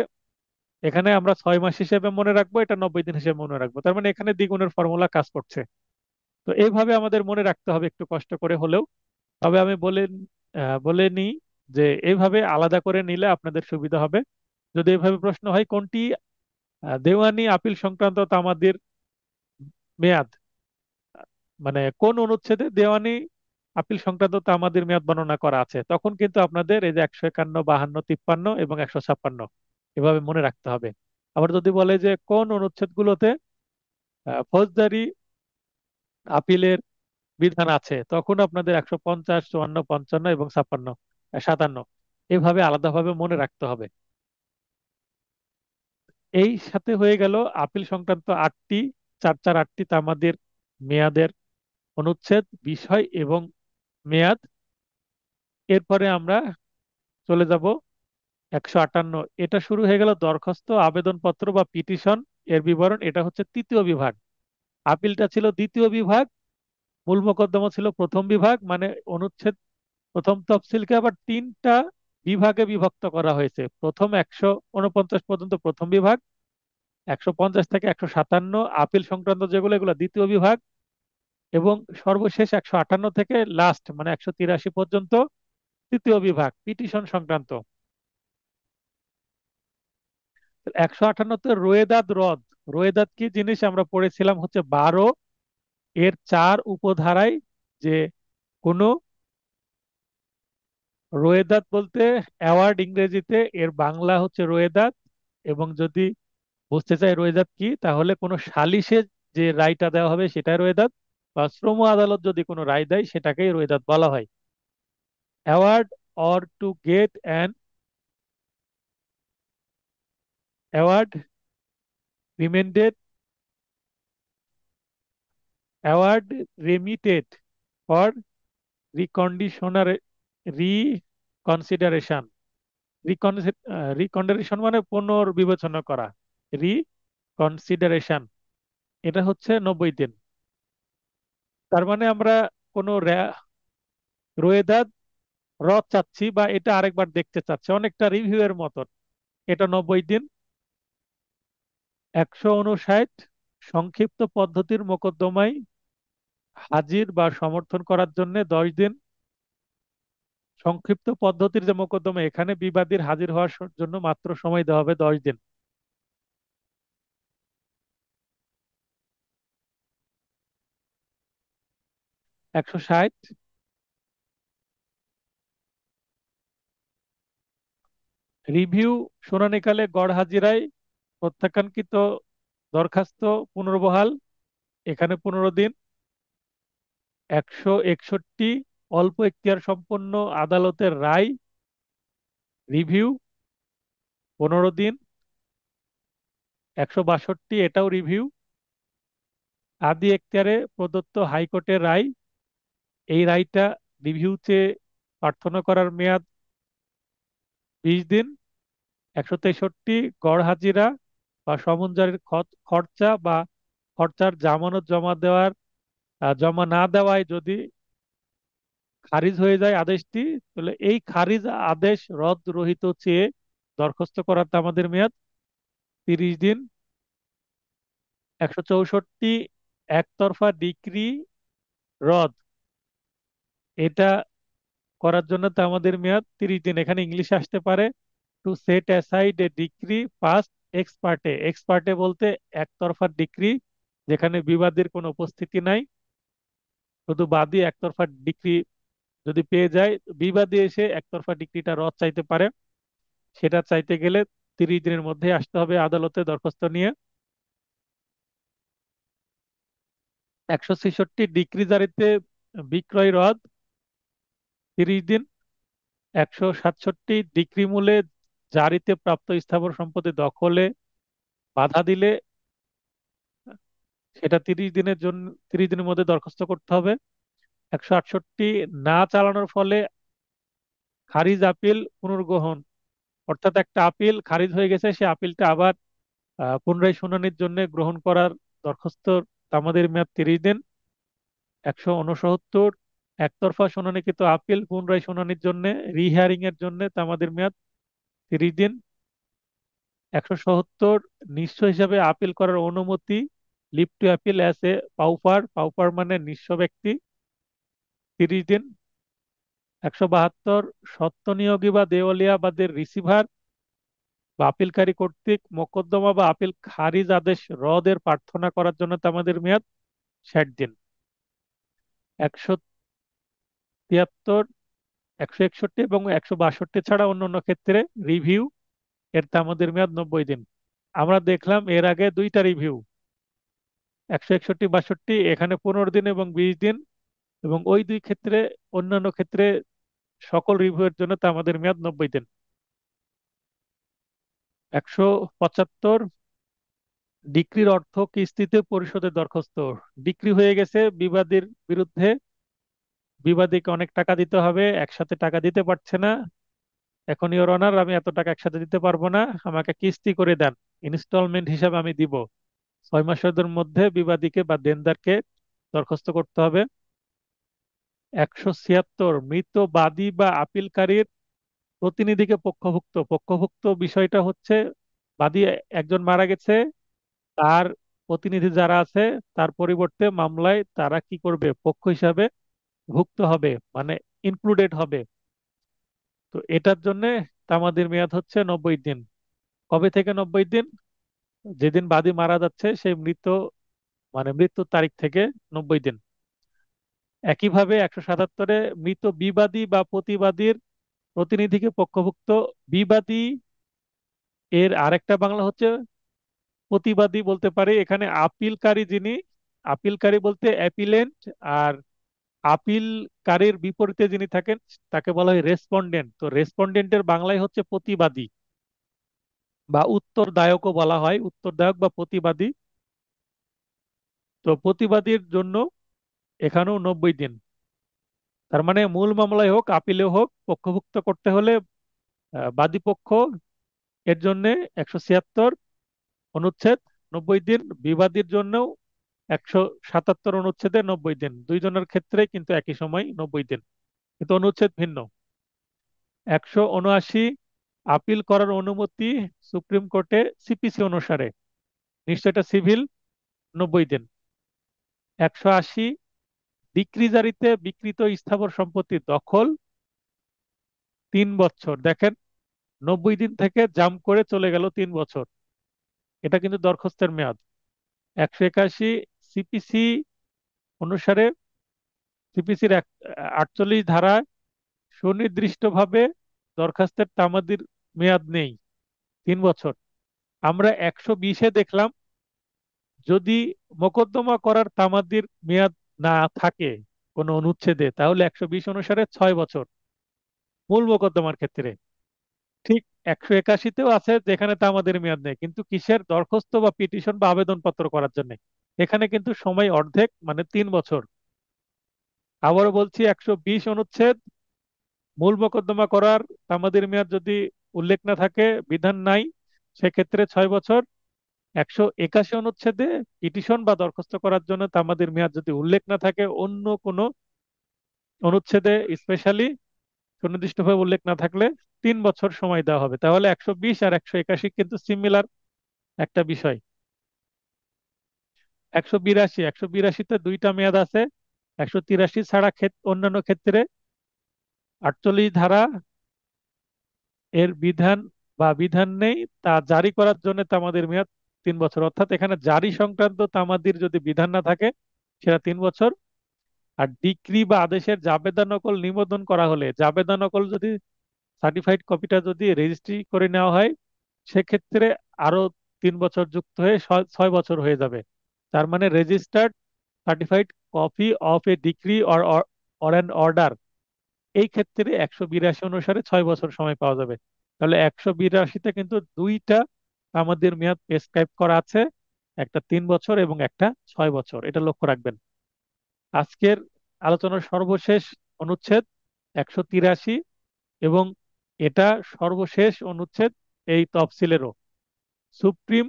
এখানে আমরা 6 মাস হিসেবে মনে রাখবো, এটা 90 দিন হিসেবে মনে রাখবো, তার মানে এখানে দ্বিগুণের ফর্মুলা কাজ করছে। তো এইভাবে আমাদের মনে রাখতে হবে একটু কষ্ট করে হলেও। তবে আমি বলে নিই যে এইভাবে আলাদা করে নিলে আপনাদের সুবিধা হবে। যদি এইভাবে প্রশ্ন হয় কোনটি দেওয়ানি আপিল সংক্রান্ত তামাদির মেয়াদ, মানে কোন অনুচ্ছেদে দেওয়ানি আপিল সংক্রান্ত তামাদির মেয়াদ বর্ণনা করা আছে, তখন কিন্তু আপনাদের এই যে 151, 52, 53 এবং 156 এভাবে মনে রাখতে হবে। আবার যদি বলে যে কোন অনুচ্ছেদগুলোতে ফৌজদারি আপিলের বিধান আছে, তখন আপনাদের 150, 54, 55 এবং 56, 57 এভাবে আলাদাভাবে মনে রাখতে হবে। এই সাথে হয়ে গেল আপিল সংক্রান্ত 8টি, 8টি তামাদির মেয়াদের অনুচ্ছেদ, বিষয় এবং মেয়াদ। এরপরে আমরা চলে যাব 158। এটা শুরু হয়ে গেল দরখাস্ত, আবেদনপত্র বা পিটিশন এর বিবরণ, এটা হচ্ছে তৃতীয় বিভাগ। আপিলটা ছিল দ্বিতীয় বিভাগ, মূল মোকদ্দমা ছিল প্রথম বিভাগ। মানে অনুচ্ছেদ প্রথম তফসিলকে আবার 3টা বিভাগে বিভক্ত করা হয়েছে। প্রথম 149 পর্যন্ত প্রথম বিভাগ, 150 থেকে 157 আপিল সংক্রান্ত যেগুলো, এগুলো দ্বিতীয় বিভাগ, এবং সর্বশেষ 158 থেকে লাস্ট মানে 183 পর্যন্ত তৃতীয় বিভাগ, পিটিশন সংক্রান্ত। 158-তে রোয়েদাদ রদ। রোয়েদাদ কি জিনিস আমরা পড়েছিলাম হচ্ছে 12 এর 4 উপধারায় যে কোনো রোয়েদাদ বলতে অ্যাওয়ার্ড ইংরেজিতে, এর বাংলা হচ্ছে রোয়েদাদ। এবং যদি বুঝতে চাই রোয়েদাদ কি, তাহলে কোনো সালিসে যে রায়টা দেওয়া হবে সেটাই রোয়েদাদ, বা শ্রম আদালত যদি কোনো রায় দেয় সেটাকেই রোয়েদাদ বলা হয়। Award or to get an award remanded award remitted for reconditioner reconsideration. Reconsideration মানে পুনর্বিবেচনা করা, রিকনসিডারেশন, এটা হচ্ছে 90 দিন। তার মানে আমরা কোনো রোয়েদাদ রদ চাচ্ছি বা এটা আরেকবার দেখতে চাচ্ছি, অনেকটা রিভিউ এর মতন, এটা 90 দিন। 159, সংক্ষিপ্ত পদ্ধতির মোকদ্দমায় হাজির বা সমর্থন করার জন্য 10 দিন। সংক্ষিপ্ত পদ্ধতির যে মোকদ্দমা, এখানে বিবাদীর হাজির হওয়ার জন্য মাত্র সময় দেওয়া হবে 10 দিন। 160, রিভিউ শুনানিকালে গড় হাজিরায় প্রত্যাখ্যানকৃত দরখাস্ত পুনর্বহাল, এখানে 15 দিন। 161, অল্প এখতিয়ার সম্পন্ন আদালতের রায় রিভিউ, 15 দিন। 162, এটাও রিভিউ। আদি এখতিয়ারে প্রদত্ত হাইকোর্টের রায়, এই রায়টা রিভিউ চেয়ে প্রার্থনা করার মেয়াদ 20 দিন। 163, গড় হাজিরা বা সমন জারির খরচা বা খরচার জামানত জমা না দেওয়ায় যদি খারিজ হয়ে যায় আদেশটি, তাহলে এই খারিজ আদেশ রদ রহিত চেয়ে দরখাস্ত করার আমাদের মেয়াদ 30 দিন। 164, একতরফা ডিক্রি রদ, এটা করার জন্য তো আমাদের মেয়াদ 30 দিন। এখানে ইংলিশে আসতে পারে টু সেট অ্যাসাইড এ ডিক্রি পাস্ট এক্স পার্টে বলতে একতরফা ডিক্রি, যেখানে বিবাদীর কোনো উপস্থিতি নাই, শুধু বাদী একতরফা ডিক্রি যদি পেয়ে যায়, বিবাদী এসে একতরফা ডিক্রিটা রদ চাইতে পারে। সেটা চাইতে গেলে 30 দিনের মধ্যে আসতে হবে আদালতে দরখাস্ত নিয়ে। 166, ডিক্রি জারিতে বিক্রয় রদ, 30 দিন। 167, ডিক্রি মূলে জারিতে প্রাপ্ত স্থাবর সম্পত্তি দখলে বাধা দিলে সেটা 30 দিনের মধ্যে দরখাস্ত করতে হবে। 168, না চালানোর ফলে খারিজ আপিল পুনর্গ্রহণ, অর্থাৎ একটা আপিল খারিজ হয়ে গেছে, সে আপিলটা আবার পুনরায় শুনানির জন্য গ্রহণ করার দরখাস্ত আমাদের মেয়াদ 30 দিন। 169, একতরফা শুনানিকৃত আপিল পুনরায় শুনানির জন্য রিহিয়ারিং এর জন্য আমাদের মেয়াদ 30 দিন। 170, নিঃস্ব হিসাবে আপিল করার অনুমতি, leave to appeal as a pauper মানে নিঃস্ব ব্যক্তি, 30 দিন। 172, সত্ত্বনিয়োগী বা দেওয়ালিয়া বাদের রিসিভার বা আপিলকারী কর্তৃক মোকদ্দমা বা আপিল খারিজ আদেশ রদের প্রার্থনা করার জন্য তো আমাদের মেয়াদ 60 দিন। 173, 161 এবং 162 ছাড়া অন্যান্য ক্ষেত্রে রিভিউ, এর তো আমাদের মেয়াদ 90 দিন। আমরা দেখলাম এর আগে দুইটা রিভিউ, 161 62, এখানে 15 দিন এবং 20 দিন, এবং ওই দুই ক্ষেত্রে অন্যান্য ক্ষেত্রে সকল রিভিউয়ের জন্য তো আমাদের মেয়াদ 90 দিন। 175, ডিক্রির অর্থ কিস্তিতে পরিশোধের দরখাস্ত, ডিক্রি হয়ে গেছে বিবাদীর বিরুদ্ধে, বিবাদীকে অনেক টাকা দিতে হবে, একসাথে টাকা দিতে পারছে না, এখন ইওর অনার আমি এত টাকা একসাথে দিতে পারবো না, আমাকে কিস্তি করে দেন, ইনস্টলমেন্ট হিসাবে আমি দিব। 6 মাসের মধ্যে বিবাদীকে বা দেনদারকে দরখাস্ত করতে হবে। 176, মৃত বাদী বা আপিলকারীর প্রতিনিধিকে পক্ষভুক্ত বিষয়টা হচ্ছে, বাদী একজন মারা গেছে, তার প্রতিনিধি যারা আছে তার পরিবর্তে মামলায় তারা কি করবে, পক্ষ হিসাবে ভুক্ত হবে, মানে ইনক্লুডেড হবে। তো এটার জন্য তামাদির মেয়াদ হচ্ছে 90 দিন। কবে থেকে 90 দিন? যেদিন বাদী মারা যাচ্ছে সেই মানে মৃত্যুর তারিখ থেকে 90 দিন। একইভাবে 177-এ মৃত বিবাদী বা প্রতিবাদীর প্রতিনিধিকে পক্ষভুক্ত, বিবাদী এর আরেকটা বাংলা হচ্ছে প্রতিবাদী বলতে পারি। এখানে আপিলকারী যিনি, আপিলকারী বলতে অ্যাপিলেন্ট, আর আপিলকারীর বিপরীতে যিনি থাকেন তাকে বলা হয় রেসপন্ডেন্ট। তো রেসপন্ডেন্টের বাংলায় হচ্ছে প্রতিবাদী, বা উত্তরদায়কও বলা হয়, উত্তরদায়ক বা প্রতিবাদী। তো প্রতিবাদীর জন্য এখানেও 90 দিন। তার মানে মূল মামলায় হোক আপিলে হোক পক্ষভুক্ত করতে হলে বাদী পক্ষ এর জন্য 176 অনুচ্ছেদ 90 দিন, বিবাদীর জন্যও 177 অনুচ্ছেদে 90 দিন। দুইজনের ক্ষেত্রে কিন্তু একই সময় 90 দিন, কিন্তু অনুচ্ছেদ ভিন্ন। 179 আপিল করার অনুমতি সুপ্রিম কোর্টে সিপিসি অনুসারে, নিশ্চয় এটা সিভিল, 90 দিন। 180 ডিক্রি জারিতে বিকৃত স্থাবর সম্পত্তি দখল, 3 বছর। দেখেন, 90 দিন থেকে জাম্প করে চলে গেল 3 বছর, এটা কিন্তু দরখাস্তের মেয়াদ। 181 সিপিসি অনুসারে, সিপিসির 48 ধারায় সুনির্দিষ্টভাবে দরখাস্তের তামাদির মেয়াদ নেই, 3 বছর। আমরা 120-এ দেখলাম, যদি মোকদ্দমা করার তামাদির মেয়াদ না থাকে কোনো অনুচ্ছেদে, তাহলে 120 অনুসারে 6 বছর মূল মোকদ্দমার ক্ষেত্রে। ঠিক 181-তেও আছে যেখানে তামাদির মেয়াদ নেই, কিন্তু কিসের, দরখাস্ত বা পিটিশন বা আবেদন পত্র করার জন্য। এখানে কিন্তু সময় অর্ধেক, মানে 3 বছর। আবারও বলছি, 120 অনুচ্ছেদ, মূল মোকদ্দমা করার তামাদির মেয়াদ যদি উল্লেখ না থাকে, বিধান নাই, সেক্ষেত্রে 6 বছর। 181 অনুচ্ছেদে পিটিশন বা দরখাস্ত করার জন্য তামাদির মেয়াদ যদি উল্লেখ না থাকে, অন্য কোনো অনুচ্ছেদে স্পেশালি সুনির্দিষ্টভাবে উল্লেখ না থাকলে 3 বছর সময় দেওয়া হবে। তাহলে 120 আর 181 কিন্তু সিমিলার একটা বিষয়। 182তে দুইটা মেয়াদ আছে। 183 ছাড়া অন্যান্য ক্ষেত্রে 48 ধারা এর বিধান বা বিধান নেই তা জারি করার জন্য তামাদির মেয়াদ 3 বছর। অর্থাৎ এখানে জারি সংক্রান্ত তামাদির যদি বিধান না থাকে, সেটা 3 বছর। আর ডিক্রি বা আদেশের জাবেদা নকল নিবন্ধন করা হলে, জাবেদা নকল যদি, সার্টিফাইড কপিটা যদি রেজিস্ট্রি করে নেওয়া হয়, সেক্ষেত্রে আরো 3 বছর যুক্ত হয়ে 6 বছর হয়ে যাবে। তার মানে registered certified copy of A decree or an order, এই ক্ষেত্রে 182 অনুসারে 6 বছর সময় পাওয়া যাবে। তাহলে 182-তে কিন্তু দুইটা আমাদের মেয়াদ প্রেসক্রাইব করা আছে, একটা 3 বছর এবং একটা 6 বছর, এটা লক্ষ্য রাখবেন। আজকের আলোচনার সর্বশেষ অনুচ্ছেদ 183, এবং এটা সর্বশেষ অনুচ্ছেদ এই তফসিলেরও। সুপ্রিম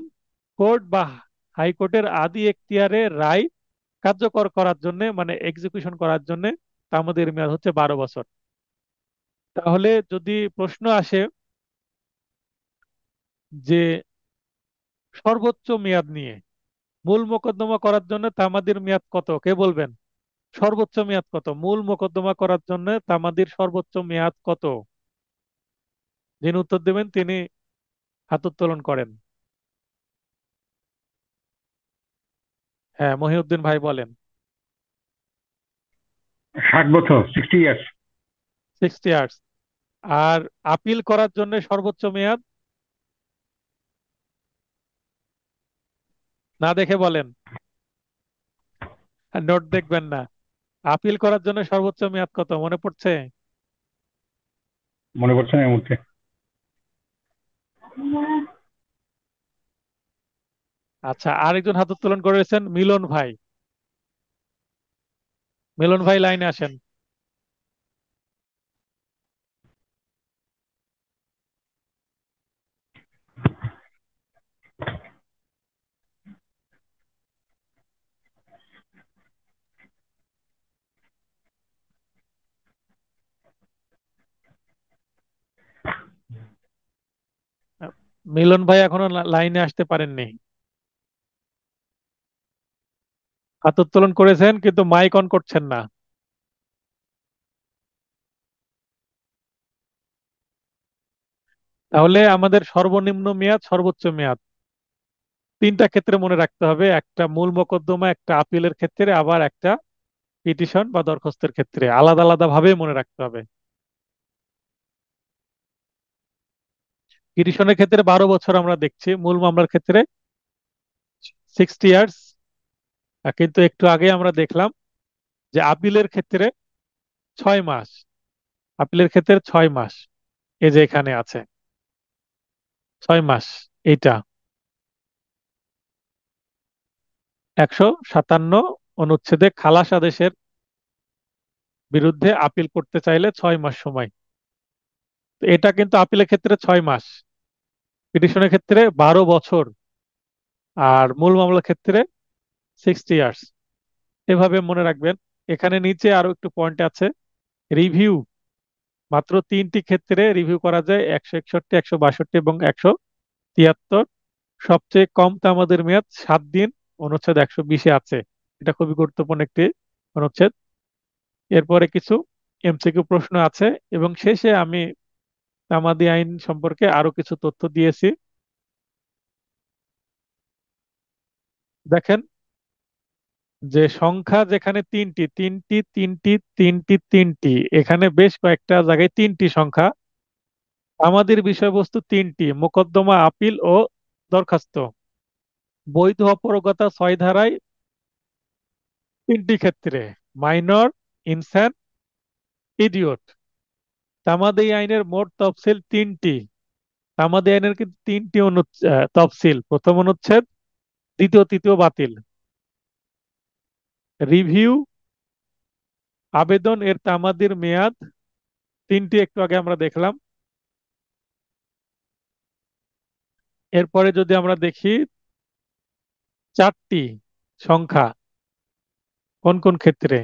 কোর্ট বা হাইকোর্টের আদি এখতিয়ারে রায় কার্যকর করার জন্য, মানে এক্সিকিউশন করার জন্য, আমাদের মেয়াদ হচ্ছে 12 বছর। তাহলে যদি প্রশ্ন আসে যে সর্বোচ্চ মেয়াদ নিয়ে, মূল মোকদ্দমা করার জন্য তামাদির মেয়াদ কত, কে বলবেন? সর্বোচ্চ মেয়াদ কত মূল মোকদ্দমা করার জন্য, তামাদির সর্বোচ্চ মেয়াদ কত? যিনি উত্তর দেবেন তিনি হাত উত্তোলন করেন। হ্যাঁ, মহিউদ্দিন ভাই বলেন। 60 বছর, 60 ইয়ার্স। 60 ইয়ার্স। আর আপিল করার জন্য সর্বোচ্চ মেয়াদ, না দেখে বলেন, আর নোট দেখবেন না। আপিল করার জন্য সর্বোচ্চ মেয়াদ কত মনে পড়ছে? মনে পড়ছে না এই মুহূর্তে। আচ্ছা, আরেকজন হাত উত্তোলন করেছেন, মিলন ভাই। মিলন ভাই লাইনে আসেন। মিলন ভাই এখনো লাইনে আসতে পারেননি। হাত উত্তোলন করেছেন কিন্তু মাইক অন করছেন না। তাহলে আমাদের সর্বনিম্ন মেয়াদ, সর্বোচ্চ মেয়াদ, তিনটা ক্ষেত্রে মনে রাখতে হবে: একটা মূল মোকদ্দমা, একটা আপিলের ক্ষেত্রে, আবার একটা পিটিশন বা দরখাস্তের ক্ষেত্রে। আলাদা আলাদা ভাবে মনে রাখতে হবে। পিটিশনের ক্ষেত্রে 12 বছর আমরা দেখছি, মূল মামলার ক্ষেত্রে 60 ইয়ার্স। কিন্তু একটু আগে আমরা দেখলাম যে আপিলের ক্ষেত্রে 6 মাস। আপিলের ক্ষেত্রে 6 মাস, এই যে এখানে আছে 6 মাস। এইটা 157 অনুচ্ছেদে খালাস আদেশের বিরুদ্ধে আপিল করতে চাইলে 6 মাস সময়। তো এটা কিন্তু আপিলের ক্ষেত্রে 6 মাস, পিটিশনের ক্ষেত্রে 12 বছর, আর মূল মামলার ক্ষেত্রে 60 ইয়ার্স। এভাবে মনে রাখবেন। এখানে নিচে আরো একটু পয়েন্ট আছে। রিভিউ মাত্র 3টি ক্ষেত্রে রিভিউ করা যায়: 161, 162 এবং 173। সবচেয়ে কম তামাদের মেয়াদ 7 দিন, অনুচ্ছেদ 120-এ আছে। এটা খুবই গুরুত্বপূর্ণ একটি অনুচ্ছেদ। এরপরে কিছু এমসিকিউ প্রশ্ন আছে এবং শেষে আমি তামাদি আইন সম্পর্কে আরো কিছু তথ্য দিয়েছি। দেখেন যে সংখ্যা যেখানে তিনটি তিনটি তিনটি তিনটি তিনটি, এখানে বেশ কয়েকটা জায়গায় তিনটি সংখ্যা। আমাদের বিষয়বস্তু তিনটি: মোকদ্দমা, আপিল ও দরখাস্ত। বৈধ অপরগতা 6 ধারায় তিনটি ক্ষেত্রে: মাইনর, ইনস্যান, ইডিয়ট। তামাদি আইনের মোট তফসিল তিনটি। তামাদি আইনের কিন্তু তিনটি তফসিল: প্রথম অনুচ্ছেদ, দ্বিতীয়, তৃতীয় বাতিল। রিভিউ, আবেদন এর তামাদির মেয়াদ তিনটি, একটু আগে আমরা দেখলাম। এরপরে যদি আমরা দেখি চারটি সংখ্যা কোন কোন ক্ষেত্রে,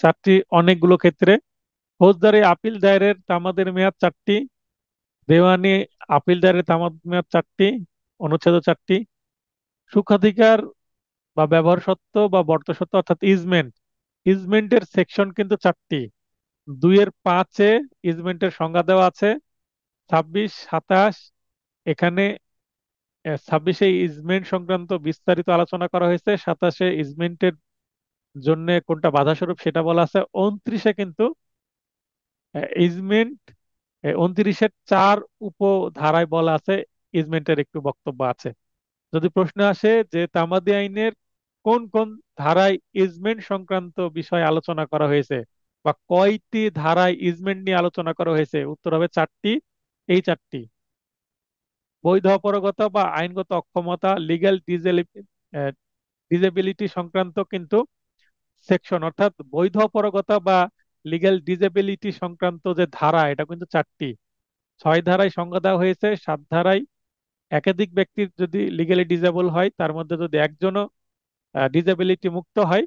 চারটি অনেকগুলো ক্ষেত্রে: ফৌজদারি আপিল দায়েরের তামাদের মেয়াদ 4টি, দেওয়ানি আপিল দায়েরের তামাদ মেয়াদ 4টি, অনুচ্ছেদ 4টি। সুখাধিকার বা ব্যবহার সত্ত্ব বা বর্ত সত্ত্ব অর্থাৎ ইজমেন্ট, ইজমেন্টের সেকশন কিন্তু 4টি। 2-5-এ ইজমেন্টের সংজ্ঞা দেওয়া আছে। 26, 27 এখানে 26-এ ইজমেন্ট সংক্রান্ত বিস্তারিত আলোচনা করা হয়েছে। 27-এ ইজমেন্টের জন্য কোনটা বাধা স্বরূপ সেটা বলা আছে। 29-এ কিন্তু ইজমেন্ট, 29-এর 4 উপধারায় বলা আছে ইজমেন্টের একটু বক্তব্য আছে। যদি প্রশ্ন আসে যে তামাদি আইনের কোন কোন ধারায় ইজমেন্ট সংক্রান্ত বিষয় আলোচনা করা হয়েছে বা কয়টি ধারায় ইজমেন্ট নিয়ে আলোচনা করা হয়েছে, উত্তর হবে 4টি। এই 4টি: বৈধ অপারগতা বা আইনগত অক্ষমতা, লিগ্যাল ডিজেবিলিটি সংক্রান্ত কিন্তু সেকশন, অর্থাৎ বৈধ অপারগতা বা লিগ্যাল ডিজেবিলিটি সংক্রান্ত যে ধারা, এটা কিন্তু 4টি। 6 ধারায় সংজ্ঞা দেওয়া হয়েছে। 7 ধারায় একাধিক ব্যক্তির যদি লিগ্যালি ডিজেবল হয়, তার মধ্যে যদি একজনও ডিজেবিলিটি মুক্ত হয়,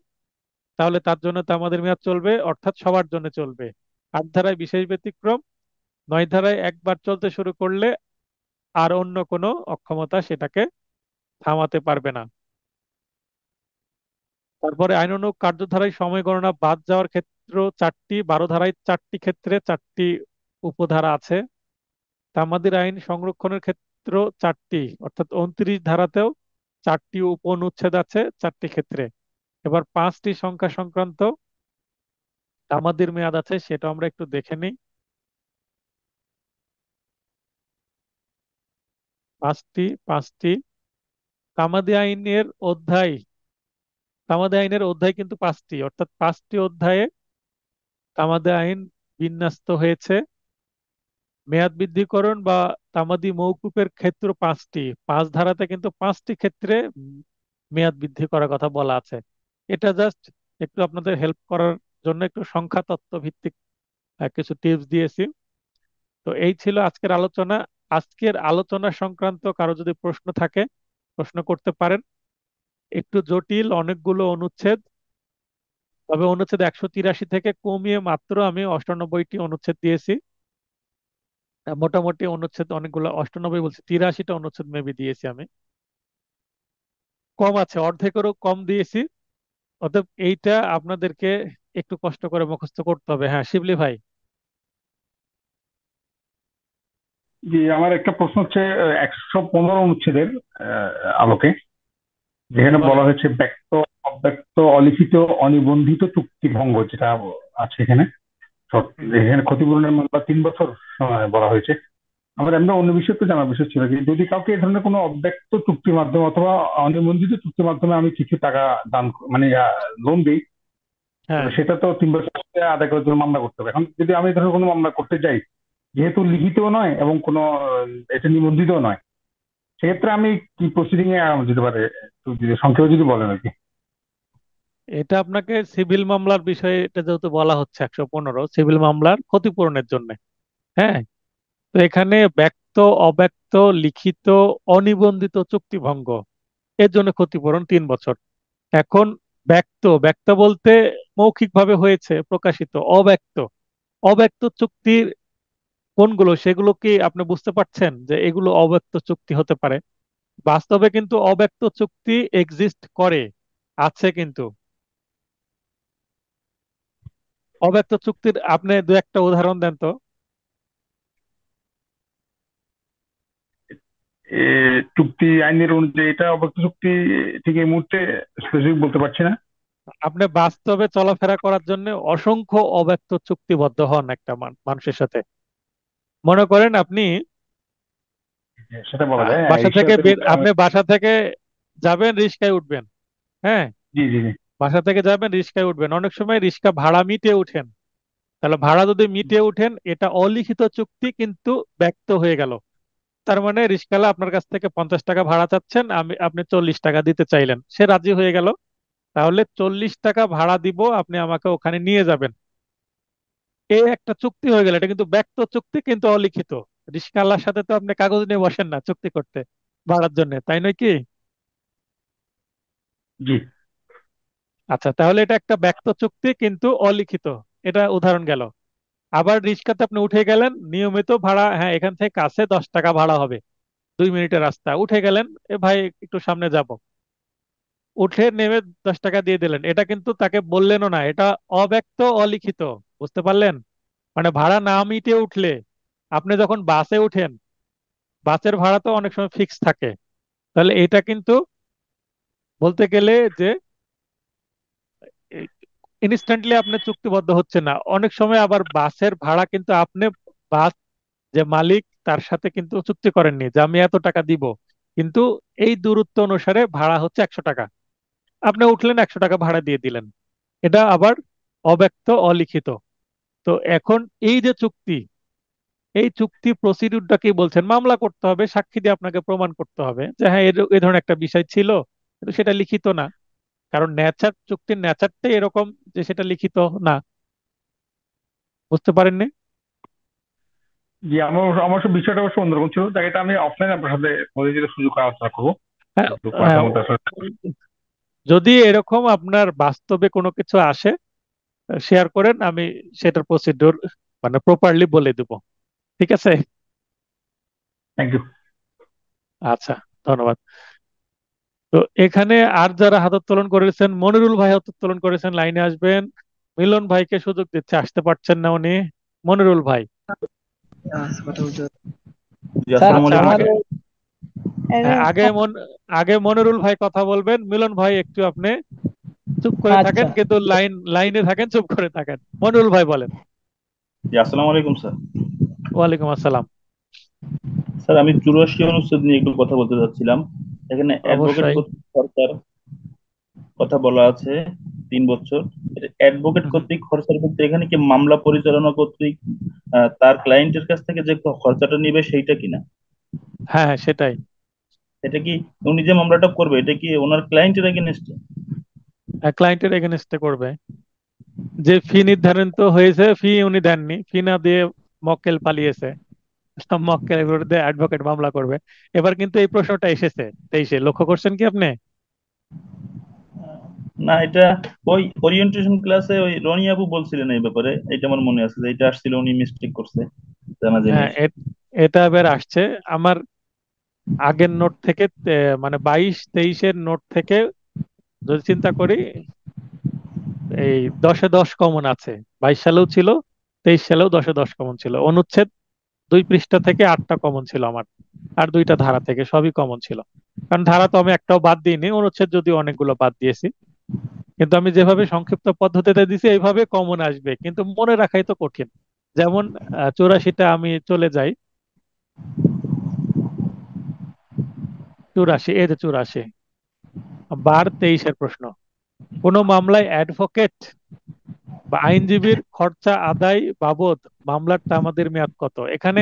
তাহলে তার জন্য তো আমাদের মেয়াদ চলবে, অর্থাৎ সবার জন্য চলবে। 8 ধারায় বিশেষ ব্যতিক্রম। 9 ধারায় একবার চলতে শুরু করলে আর অন্য কোনো অক্ষমতা সেটাকে থামাতে পারবে না। তারপরে আইনানুগ কার্যধারায় সময় গণনা বাদ যাওয়ার ক্ষেত্র 4টি। 12 ধারায় 4টি ক্ষেত্রে 4টি উপধারা আছে। তামাদির আইন সংরক্ষণের ক্ষেত্র 4টি, অর্থাৎ 29 ধারাতেও 4টি উপনুচ্ছেদ আছে 4টি ক্ষেত্রে। এবার 5টি সংখ্যা সংক্রান্ত তামাদির মেয়াদ আছে, সেটা আমরা একটু দেখে নিই। 5টি তামাদি আইনের অধ্যায়, তামাদি আইনের অধ্যায় কিন্তু 5টি, অর্থাৎ 5টি অধ্যায়ে তামাদি আইন বিন্যস্ত হয়েছে। মেয়াদ বৃদ্ধিকরণ বা তামাদি মওকুফের ক্ষেত্র 5টি। 5 ধারাতে কিন্তু 5টি ক্ষেত্রে মেয়াদ বৃদ্ধি করার কথা বলা আছে। এটা জাস্ট একটু আপনাদের হেল্প করার জন্য একটু সংখ্যা তত্ত্ব ভিত্তিক কিছু টিপস দিয়েছি। তো এই ছিল আজকের আলোচনা। আজকের আলোচনা সংক্রান্ত কারো যদি প্রশ্ন থাকে, প্রশ্ন করতে পারেন। একটু জটিল অনেকগুলো অনুচ্ছেদ, তবে অনুচ্ছেদ 183 থেকে কমিয়ে মাত্র আমি 98টি অনুচ্ছেদ দিয়েছি। মোটামুটি অনুচ্ছেদ অনেকগুলো, 98 বলছি, 83টা অনুচ্ছেদ মেবি দিয়েছি আমি। কম আছে, অর্ধেকেরও কম দিয়েছি। অতএব এইটা আপনাদেরকে একটু কষ্ট করে মুখস্থ করতে হবে। হ্যাঁ, শিবলি ভাই। জি, আমার একটা প্রশ্ন হচ্ছে 115 অনুচ্ছেদের আহ, আলোকে, হ্যাঁ, যেখানে বলা বলেন। হয়েছে ব্যক্ত, অব্যক্ত, অলিখিত, অনিবন্ধিত চুক্তি ভঙ্গ, যেটা আছে এখানে হুম। এখানে ক্ষতিপূরণের মামলা 3 বছর সময় বলা হয়েছে। আমার এমনি অন্য বিষয় তো জানার বিষয় ছিল কি, যদি কাউকে এই ধরনের কোনো অব্যক্ত চুক্তির মাধ্যমে অথবা অনিবন্ধিত চুক্তির মাধ্যমে আমি কিছু টাকা মানে লোন দিই, তো হ্যাঁ, সেটা তো 3 বছর আদায় করার জন্য মামলা করতে হবে। এখন যদি আমি এই ধরনের কোনো মামলা করতে যাই, যেহেতু লিখিতও নয় এবং কোনো এটা নিবন্ধিতও নয়, সেক্ষেত্রে আমি কি প্রসিডিং এ যেতে পারে, একটু যদি সংক্ষেপে যদি বলেন আর কি। এটা আপনাকে সিভিল মামলার বিষয়ে, এটা যেহেতু বলা হচ্ছে 115 সিভিল মামলার ক্ষতিপূরণের জন্য। হ্যাঁ, তো এখানে ব্যক্ত, অব্যক্ত, লিখিত, অনিবন্ধিত চুক্তি ভঙ্গ এর জন্য ক্ষতিপূরণ 3 বছর। এখন ব্যক্ত, ব্যক্ত বলতে মৌখিকভাবে হয়েছে প্রকাশিত। অব্যক্ত, অব্যক্ত চুক্তির কোনগুলো সেগুলো কি আপনি বুঝতে পারছেন যে এগুলো অব্যক্ত চুক্তি হতে পারে? বাস্তবে কিন্তু অব্যক্ত চুক্তি এক্সিস্ট করে, আছে কিন্তু। অব্যক্ত চুক্তির আপনি দু একটা উদাহরণ দেন তো। এ, চুক্তি আইনের অনুযায়ী এটা অব্যক্ত চুক্তি ঠিক এই মুহূর্তে স্পেসিফিক বলতে পারছি না। আপনি বাস্তবে চলাফেরা করার জন্য অসংখ্য অব্যক্ত চুক্তিবদ্ধ হন একটা মানুষের সাথে। মনে করেন আপনি সেটা বলা যায়, হ্যাঁ, বাসা থেকে ঈশ্বরের বের, মধ্যে আপনি বাসা থেকে যাবেন, রিক্সায় উঠবেন। হ্যাঁ, জি জি জি। বাসা থেকে যাবেন, রিক্সায় উঠবেন, অনেক সময় রিক্সা ভাড়া মিটিয়ে উঠেন। তাহলে ভাড়া যদি মিটিয়ে উঠেন, এটা অলিখিত চুক্তি কিন্তু ব্যক্ত হয়ে গেল। তার মানে রিক্সাওয়ালা আপনার কাছ থেকে 50 টাকা ভাড়া চাচ্ছেন, আপনি 40 টাকা দিতে চাইলেন, সে রাজি হয়ে গেল। তাহলে 40 টাকা ভাড়া দিব, আপনি আমাকে ওখানে নিয়ে যাবেন। এই একটা চুক্তি হয়ে গেল। এটা কিন্তু ব্যক্ত চুক্তি কিন্তু অলিখিত। রিক্সাওয়ালার সাথে তো আপনি কাগজ নিয়ে বসেন না চুক্তি করতে ভাড়ার জন্য, তাই নয় কি? জি। আচ্ছা, তাহলে এটা একটা ব্যক্ত চুক্তি কিন্তু অলিখিত। এটা উদাহরণ গেল। আবার রিক্সাতে আপনি উঠে গেলেন, নিয়মিত ভাড়া, হ্যাঁ এখান থেকে কাছে 10 টাকা ভাড়া হবে, 2 মিনিটের রাস্তা, উঠে গেলেন, এ ভাই একটু সামনে যাব, উঠে নেমে 10 টাকা দিয়ে দিলেন। এটা কিন্তু তাকে বললেনও না, এটা অব্যক্ত, অলিখিত। বুঝতে পারলেন? মানে ভাড়া না মিটিয়ে উঠলে, আপনি যখন বাসে উঠেন, বাসের ভাড়া তো অনেক সময় ফিক্স থাকে। তাহলে এটা কিন্তু বলতে গেলে যে ইনস্ট্যান্টলি আপনি চুক্তিবদ্ধ হচ্ছে না। অনেক সময় আবার বাসের ভাড়া কিন্তু আপনি, বাস যে মালিক তার সাথে কিন্তু চুক্তি করেননি যে আমি এত টাকা দিব, কিন্তু এই দূরত্ব অনুসারে ভাড়া হচ্ছে 100 টাকা, আপনি উঠলেন 100 টাকা ভাড়া দিয়ে দিলেন। এটা আবার অব্যক্ত, অলিখিত। তো এখন এই যে চুক্তি, এই চুক্তি প্রসিডিউরটা কি বলছেন, মামলা করতে হবে, সাক্ষী দিয়ে আপনাকে প্রমাণ করতে হবে যে হ্যাঁ এই ধরনের একটা বিষয় ছিল, কিন্তু সেটা লিখিত না। কারণ নেচার, চুক্তির নেচারটাই এরকম যে সেটা লিখিত না। বুঝতে পারেননি? জি, আমার আমার সব বিষয়টা অবশ্য অন্যরকম ছিল, তাই এটা আমি অফলাইনে আপনার সাথে পরে যেটা সুযোগ করে আলোচনা করবো। হ্যাঁ, একটু ক্লাসের হ্যাঁ, মধ্যে আসলে। যদি এরকম আপনার বাস্তবে কোনো কিছু আসে, শেয়ার করেন, আমি সেটার প্রসিডিউর মানে প্রপারলি বলে দেব। ঠিক আছে? Thank you. আচ্ছা, ধন্যবাদ। তো এখানে আর যারা হাত উত্তোলন করেছেন, মনিরুল ভাই হাত উত্তোলন করেছেন, লাইনে আসবেন। মিলন ভাইকে সুযোগ দিচ্ছে, আসতে পারছেন না উনি। মনিরুল ভাই। কথা বলতে জি, স্যার আসসালামু আচ্ছা, আলাইকুম আমার স্যার। হ্যাঁ, আগে মনিরুল ভাই কথা বলবেন। মিলন ভাই একটু আপনি চুপ করে থাকেন, আচ্ছা কিন্তু লাইনে থাকেন, চুপ করে থাকেন। মনিরুল ভাই বলেন। জি, আসসালামু আলাইকুম স্যার। ওয়ালাইকুম আসসালাম। স্যার, আমি 84 অনুচ্ছেদ নিয়ে একটু কথা বলতে চাচ্ছিলাম। এখানে অ্যাডভোকেট অবশ্যই। কর্তৃক সরকার কথা বলা আছে 3 বছর। অ্যাডভোকেট হুম, হুম। কর্তৃক খরচার বলতে এখানে কি মামলা পরিচালনা কর্তৃক তার ক্লায়েন্টের কাছ থেকে যে খরচাটা নিবে সেইটা কিনা? হ্যাঁ, হ্যাঁ, সেটাই। এটা কি উনি যে মামলাটা করবে এটা কি ওনার ক্লায়েন্টের এগেনস্টে? ক্লায়েন্টের এগেনস্টে করবে। যে ফি নির্ধারিত হয়েছে, ফি উনি দেননি, ফি না দিয়ে মক্কেল পালিয়েছে, মক্কেলের বিরুদ্ধে অ্যাডভোকেট মামলা করবে। এবার কিন্তু এই প্রশ্নটা এসেছে 23-এ, লক্ষ্য করছেন কি আপনি? না, এটা ওই ওরিয়েন্টেশন ক্লাসে ওই রনি আপু বলছিলেন এই ব্যাপারে, এটা আমার মনে আছে যে এটা আসছিল, উনি মিস্টেক করছে জানা হ্যাঁ, জিনিস। এটা এবার আসছে আমার আগের নোট থেকে, মানে 22-23-এর নোট থেকে যদি চিন্তা করি, এই 10-এ 10 কমন আছে। 22 সালেও ছিল, 23 সালেও 10-এ 10 কমন ছিল। অনুচ্ছেদ 2 পৃষ্ঠা থেকে 8টা কমন ছিল আমার, আর 2টা ধারা থেকে সবই কমন ছিল। কারণ ধারা তো আমি একটাও বাদ দিইনি, অনুচ্ছেদ যদিও অনেকগুলো বাদ দিয়েছি। কিন্তু আমি যেভাবে সংক্ষিপ্ত পদ্ধতিতে দিছি এইভাবে কমন আসবে, কিন্তু মনে রাখাই তো কঠিন। যেমন 84টা আমি চলে যাই, চুরাশি, এই যে 84। 12-23-এর প্রশ্ন। কোন মামলায় অ্যাডভোকেট বা আইনজীবীর খরচা আদায় বাবদ মামলার তামাদির মেয়াদ কত? এখানে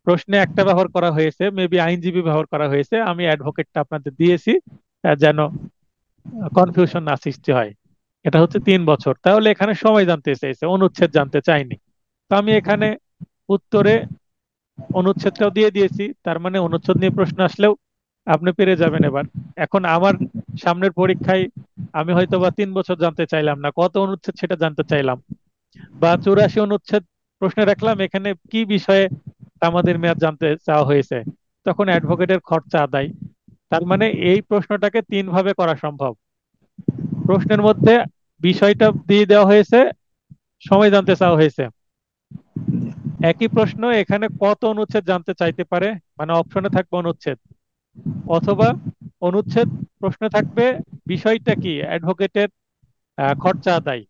প্রশ্নে একটা ব্যবহার করা হয়েছে, মেবি আইনজীবী ব্যবহার করা হয়েছে, আমি অ্যাডভোকেটটা আপনাদের দিয়েছি যেন কনফিউশন না সৃষ্টি হয়। এটা হচ্ছে 3 বছর। তাহলে এখানে সময় জানতে চাইছে, অনুচ্ছেদ জানতে চাইনি। তো আমি এখানে উত্তরে অনুচ্ছেদটাও দিয়ে দিয়েছি, তার মানে অনুচ্ছেদ নিয়ে প্রশ্ন আসলেও আপনি পেরে যাবেন এবার। এখন আমার সামনের পরীক্ষায় আমি হয়তো বা 3 বছর জানতে চাইলাম না, কত অনুচ্ছেদ সেটা জানতে চাইলাম, বা 84 অনুচ্ছেদ প্রশ্নে রাখলাম এখানে কি বিষয়ে আমাদের মেয়াদ জানতে চাওয়া হয়েছে, তখন অ্যাডভোকেটের খরচা আদায়। তার মানে এই প্রশ্নটাকে 3 ভাবে করা সম্ভব। প্রশ্নের মধ্যে বিষয়টা দিয়ে দেওয়া হয়েছে, সময় জানতে চাওয়া হয়েছে। একই প্রশ্ন এখানে কত অনুচ্ছেদ জানতে চাইতে পারে, মানে অপশনে থাকবে অনুচ্ছেদ, অথবা অনুচ্ছেদ প্রশ্নে থাকবে বিষয়টা কি, অ্যাডভোকেটের খরচা আদায়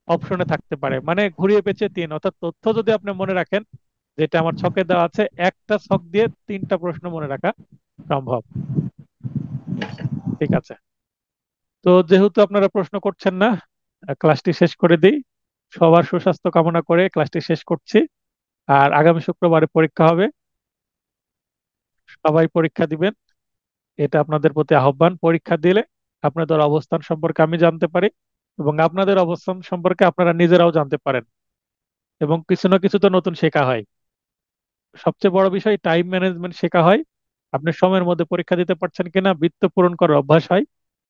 অপশনে থাকতে পারে। মানে ঘুরিয়ে পেঁচিয়ে 3, অর্থাৎ তথ্য যদি আপনি মনে রাখেন, যেটা আমার ছকে দেওয়া আছে, একটা ছক দিয়ে 3টা প্রশ্ন মনে রাখা সম্ভব। ঠিক আছে, তো যেহেতু আপনারা প্রশ্ন করছেন না, ক্লাসটি শেষ করে দিই। সবার সুস্বাস্থ্য কামনা করে ক্লাসটি শেষ করছি। আর আগামী শুক্রবারে পরীক্ষা হবে, সবাই পরীক্ষা দিবেন, এটা আপনাদের প্রতি আহ্বান। পরীক্ষা দিলে আপনাদের অবস্থান সম্পর্কে আমি জানতে পারি, এবং আপনাদের অবস্থান সম্পর্কে আপনারা নিজেরাও জানতে পারেন, এবং কিছু না কিছু তো নতুন শেখা হয়। সবচেয়ে বড় বিষয় টাইম ম্যানেজমেন্ট শেখা হয়। আপনি সময়ের মধ্যে পরীক্ষা দিতে পারছেন কিনা, বৃত্ত পূরণ করার অভ্যাস হয়।